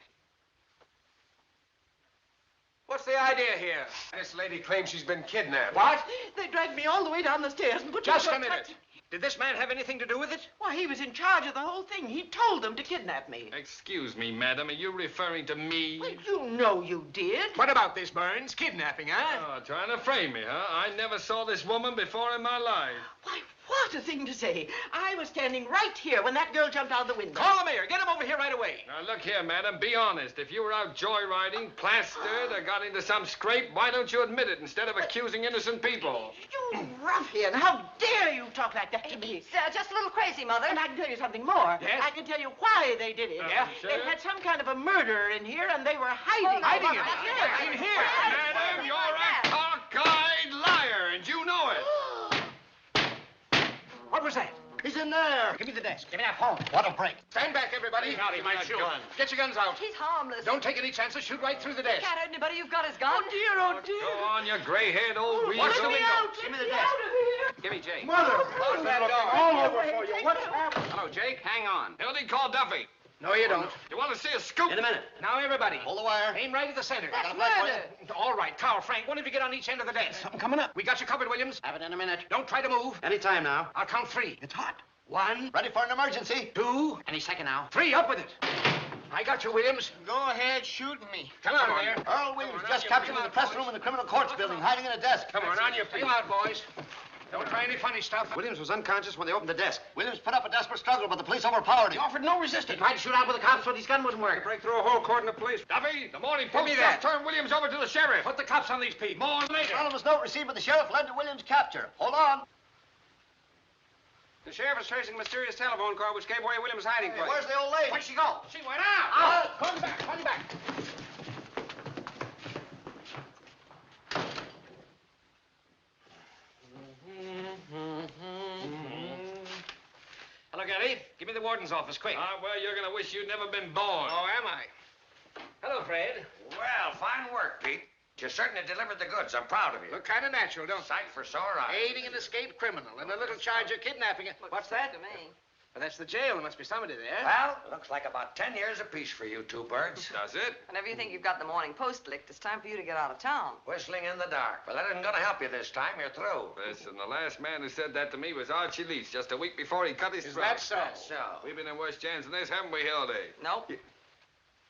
What's the idea here? This lady claims she's been kidnapped. What? They dragged me all the way down the stairs and put me Just into a minute. Did this man have anything to do with it? Why, he was in charge of the whole thing. He told them to kidnap me. Excuse me, madam. Are you referring to me? Well, you know you did. What about this, Burns? Kidnapping, huh? Oh, trying to frame me, huh? I never saw this woman before in my life. Why, what a thing to say. I was standing right here when that girl jumped out the window. Call the mayor. Get him over here right away. Now, look here, madam. Be honest. If you were out joyriding, plastered, or got into some scrape, why don't you admit it instead of accusing innocent people? You ruffian, how dare you talk like that to me? It's just a little crazy, Mother. And I can tell you something more. Yes? I can tell you why they did it. Yeah? They had some kind of a murderer in here, and they were hiding. Hiding it. Yes. In here. Madam, you're a cockeyed liar, and you know it. What was that? He's in there. Give me the desk. Give me that phone. What a break. Stand back, everybody. He might shoot. Get your guns out. He's harmless. Don't take any chances. Shoot right through the desk. Can't hurt anybody. You've got his gun. Oh, dear, oh, dear. Go on, you gray-haired old weasel. Watch the Let me window. out. Give me Let the me desk. out of here. Give me Jake. Mother! Close that door. All over for you. What's happened? Hello, Jake. Hang on. Hildy, call Duffy. No, you don't. You want to see a scoop? In a minute. Now, everybody. Hold the wire. Aim right at the center. That's Got a flag for murder. All right, Carl, Frank, one of you get on each end of the desk. Something coming up. We got you covered, Williams. Have it in a minute. Don't try to move. Anytime now. I'll count 3. It's hot. 1, Ready for an emergency. 2, Any second now. 3. Up with it. I got you, Williams. Go ahead, shoot me. Come on, there. Earl Williams just captured in the press room in the criminal courts building, hiding in a desk. Come on your feet. Come out, boys. Don't try any funny stuff. Williams was unconscious when they opened the desk. Williams put up a desperate struggle, but the police overpowered him. He offered no resistance. He tried to shoot out with the cops, but his gun wouldn't work. Break through a whole cordon of police. Duffy, the Morning Give Post me just that. turned Williams over to the sheriff. Put the cops on these people. More later. Anonymous note received by the sheriff led to Williams' capture. Hold on. The sheriff is tracing a mysterious telephone call which gave away Williams' hiding place. Where's the old lady? Where'd she go? She went out. Come back. Hello, Gary. Give me the warden's office, quick. Well, you're going to wish you'd never been born. Oh, am I? Hello, Fred. Well, fine work, Pete. You certainly delivered the goods. I'm proud of you. Look kind of natural, don't Sight for sore eyes. Aiding an escaped criminal and a little charge of kidnapping. What's that? To me. Well, that's the jail. There must be somebody there. Well, looks like about 10 years apiece for you two birds. Does it? Whenever you think you've got the Morning Post licked, it's time for you to get out of town. Whistling in the dark. Well, that isn't going to help you this time. You're through. Listen, the last man who said that to me was Archie Leach just a week before he cut his Is throat. that so? That's so. We've been in worse jams than this, haven't we, Hildy? Nope.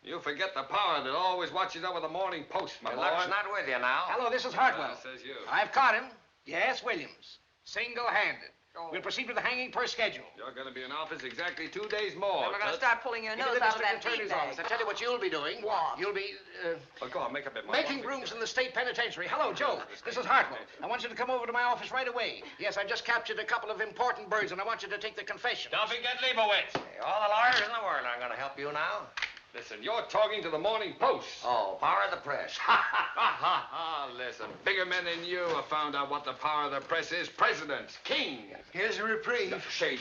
You forget the power that always watches over the Morning Post, my Your boy. luck's not with you now. Hello, this is Hartwell. Says you. I've caught him. Yes, Williams. Single-handed. Oh. We'll proceed with the hanging per schedule. You're going to be in office exactly 2 days more. Then we're going to Tut. start pulling your Give me nose the out of district that feed attorney's bag. office. I tell you what you'll be doing. What? You'll be Well, go on, make up your mind. making rooms in the state penitentiary. Hello, Joe. This is Hartwell. I want you to come over to my office right away. Yes, I just captured a couple of important birds, and I want you to take the confession. Don't forget Leibowitz. Hey, all the lawyers in the world aren't going to help you now. Listen, you're talking to the Morning Post. Oh, power of the press. Listen, bigger men than you have found out what the power of the press is. Presidents, kings. Here's a reprieve. Say,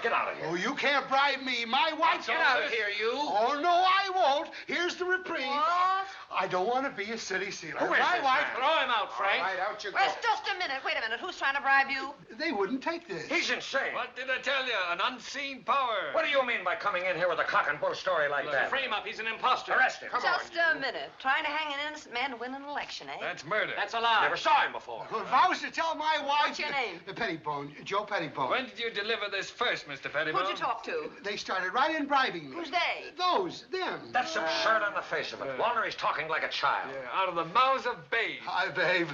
get out of here. Oh, you can't bribe me. My wife's Get out of here, you. Oh, no, I won't. Here's the reprieve. What? I don't want to be a city sealer. Who is My this wife. man? Throw him out, Frank. All right, out you go. Well, just a minute. Wait a minute. Who's trying to bribe you? They wouldn't take this. He's insane. What did I tell you? An unseen power. What do you mean by coming in here with a cock and bull story like that? Frame up. He's an imposter. Arrest him. Just a minute. Trying to hang an innocent man to win an election, eh? That's murder. That's a lie. Never saw him before. Well, if I was to tell my wife... What's your name? Pettibone. Joe Pettibone. When did you deliver this first, Mr. Pettibone? Who'd you talk to? They started right in bribing me. Who's they? Those, them. That's absurd on the face of it. Walter, he's talking like a child. Yeah, out of the mouths of babes. Hi, babe.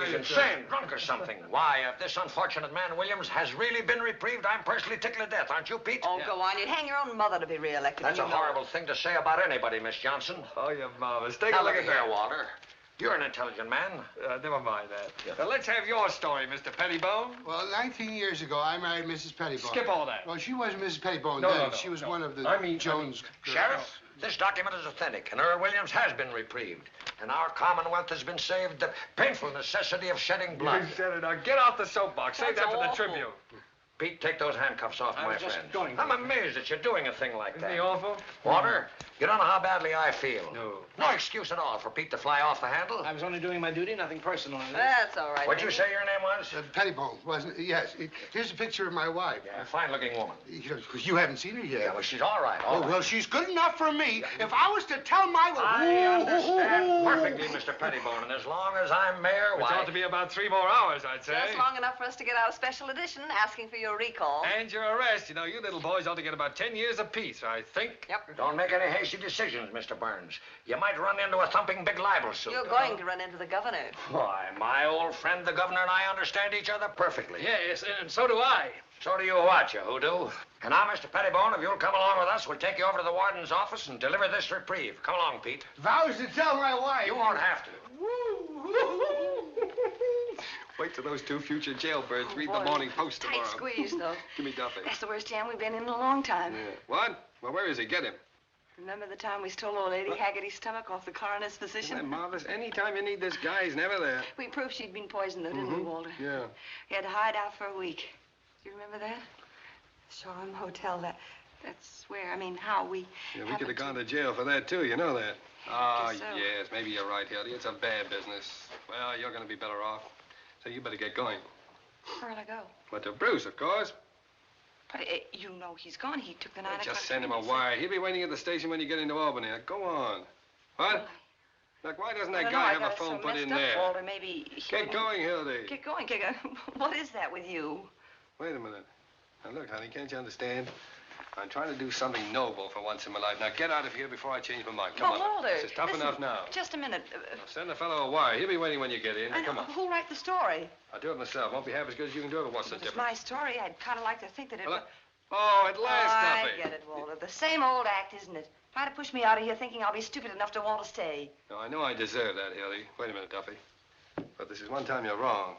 He's insane, drunk or something. Why, if this unfortunate man, Williams, has really been reprieved, I'm personally tickled to death, aren't you, Pete? Oh, go on. You'd hang your own mother to be reelected. That's a you know horrible thing to say about anybody, Miss Johnson. Oh, you're marvelous. Take Now a look look at here, that. Walter. You're an intelligent man. Never mind that. Now, let's have your story, Mr. Pettibone. Well, 19 years ago, I married Mrs. Pettibone. Skip all that. Well, she wasn't Mrs. Pettibone No, then. no, no, she was no. one of the Jones girls. Sheriff, this document is authentic, and Earl Williams has been reprieved. And our Commonwealth has been saved the painful necessity of shedding blood. You said it. Now, get off the soapbox. Save that for the Tribune. Pete, take those handcuffs off, my friend. going I'm amazed that you're doing a thing like that. Isn't he awful? Walter, you don't know how badly I feel. No. No excuse at all for Pete to fly off the handle. I was only doing my duty, nothing personal in this. That's all right. What'd you baby. say your name was? Pettibone, wasn't it? Yes. Here's a picture of my wife. Yeah, a fine-looking woman. You haven't seen her yet. Yeah, well, she's all right, all Oh, right. well, she's good enough for me. If I was to tell my... I understand perfectly, Mr. Pettibone, and as long as I'm mayor, Which why... ought to be about 3 more hours, I'd say. Just long enough for us to get out a special edition asking for your recall. And your arrest. You know, you little boys ought to get about 10 years apiece, I think. Yep. Don't make any hasty decisions, Mr. Burns. You might run into a thumping big libel suit. You're going to run into the governor. Why, my old friend, the governor, and I understand each other perfectly. Yes, and so do I. So do you what, you hoodoo? And now, Mr. Pettibone, if you'll come along with us, we'll take you over to the warden's office and deliver this reprieve. Come along, Pete. If I was to tell my wife... You won't have to. Wait till those 2 future jailbirds read boy. the Morning Post tomorrow. Tight squeeze, though. Give me Duffy. That's the worst jam we've been in a long time. Yeah. What? Well, where is he? Get him. Remember the time we stole old Lady Haggerty's stomach off the coroner's physician? Isn't that marvelous? Anytime you need this guy, he's never there. We proved she'd been poisoned, though, didn't we, Walter? Yeah. We had to hide out for a week. Do you remember that? Shoreham Hotel, that's where, how we... Yeah, we could have gone to jail for that, too. You know that. Ah, guess so. yes. Maybe you're right, Hildy. It's a bad business. Well, you're going to be better off. So you better get going. Where'll I go? But to Bruce, of course. But you know he's gone. He took the 9 o'clock Just send him train, a he said. wire. He'll be waiting at the station when you get into Albany. Now, go on. What? Look, why doesn't I that don't know, guy I have got a it so phone put messed in up, there? Walter, maybe Get going, Hildy. Get going. What is that with you? Wait a minute. Now, look, honey, can't you understand? I'm trying to do something noble for once in my life. Now, get out of here before I change my mind. Come on. Walter, This is tough listen, enough now. Just a minute. Now, send the fellow a wire. He'll be waiting when you get in. Now, come on. Who'll write the story? I'll do it myself. Won't be half as good as you can do it, but what's the It's difference? my story. I'd kind of like to think that it... Well, oh, at last, I Duffy. get it, Walter. The same old act, isn't it? Trying to push me out of here thinking I'll be stupid enough to want to stay. No, I know I deserve that, Hildy. Wait a minute, Duffy. But this is one time you're wrong.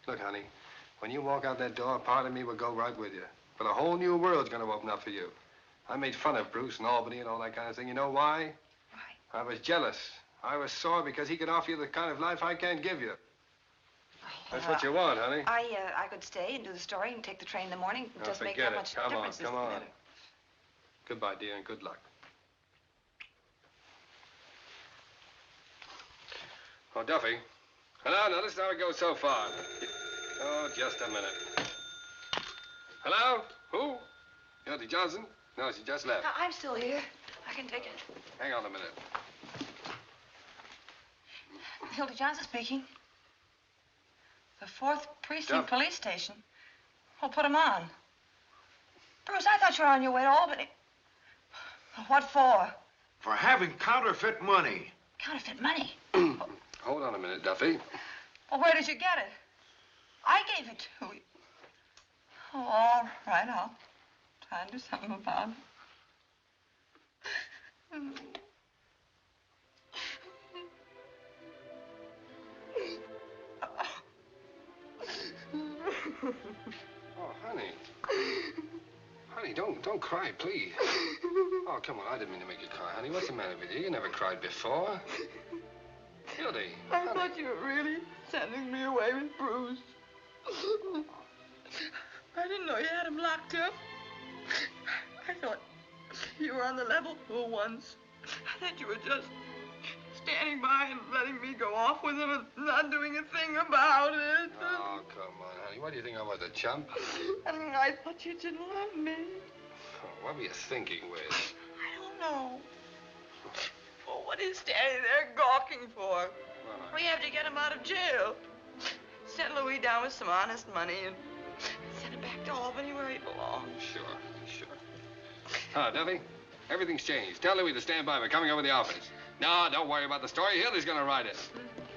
Look, honey, when you walk out that door, part of me will go right with you. But a whole new world's going to open up for you. I made fun of Bruce and Albany and all that kind of thing. You know why? Why? I was jealous. I was sore because he could offer you the kind of life I can't give you. That's what you want, honey. I could stay and do the story and take the train in the morning. It Now, doesn't make forget that it. much Come difference. on, come on. Goodbye, dear, and good luck. Oh, Duffy. Hello? Now, this is how it goes so far. Oh, just a minute. Hello? Who? Hildy Johnson? No, she just left. I'm still here. I can take it. Hang on a minute. Hildy Johnson speaking. The 4th Precinct Duff. Police Station. Well, put him on. Bruce, I thought you were on your way to Albany. What for? For having counterfeit money. Counterfeit money. Hold on a minute, Duffy. Well, where did you get it? I gave it to you. Oh, all right, I'll try and do something about it. Oh, honey. Honey, don't cry, please. Oh, come on. I didn't mean to make you cry, honey. What's the matter with you? You never cried before. Hildy. I thought you were really sending me away with Bruce. I didn't know you had him locked up. I thought you were on the level for once. I thought you were just standing by and letting me go off with him and not doing a thing about it. Oh, come on, honey. What do you think I was, a chump? And I thought you didn't love me. Oh, what were you thinking with? I don't know. Well, what is Daddy there gawking for? We have to get him out of jail. Send Louis down with some honest money and send him back to Albany where he belongs. Sure. Duffy, everything's changed. Tell Louis to stand by. We're coming over the office. No, don't worry about the story. Hildy's gonna write it.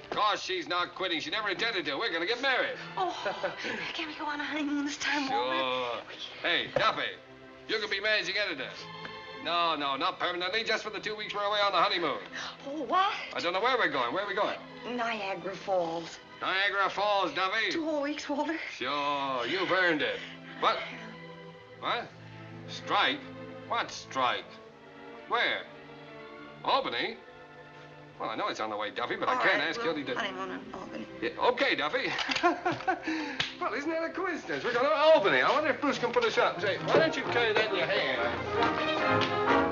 Of course, she's not quitting. She never intended to. We're gonna get married. Oh, can we go on a honeymoon this time, Walter? Sure. Hey, Duffy, you can be managing editor. No, not permanently, just for the 2 weeks we're away on the honeymoon. Oh, what? I don't know where we're going. Where are we going? Niagara Falls. Niagara Falls, Duffy. 2 whole weeks, Walter. Sure, you've earned it. What? What? Strike? What strike? Where? Albany? Well, I know it's on the way, Duffy, but I can't ask Hildy to... honeymoon in Albany. Yeah, okay, Duffy. Well, isn't that a coincidence? We're going to Albany. I wonder if Bruce can put us up. Say, why don't you carry that in your hand?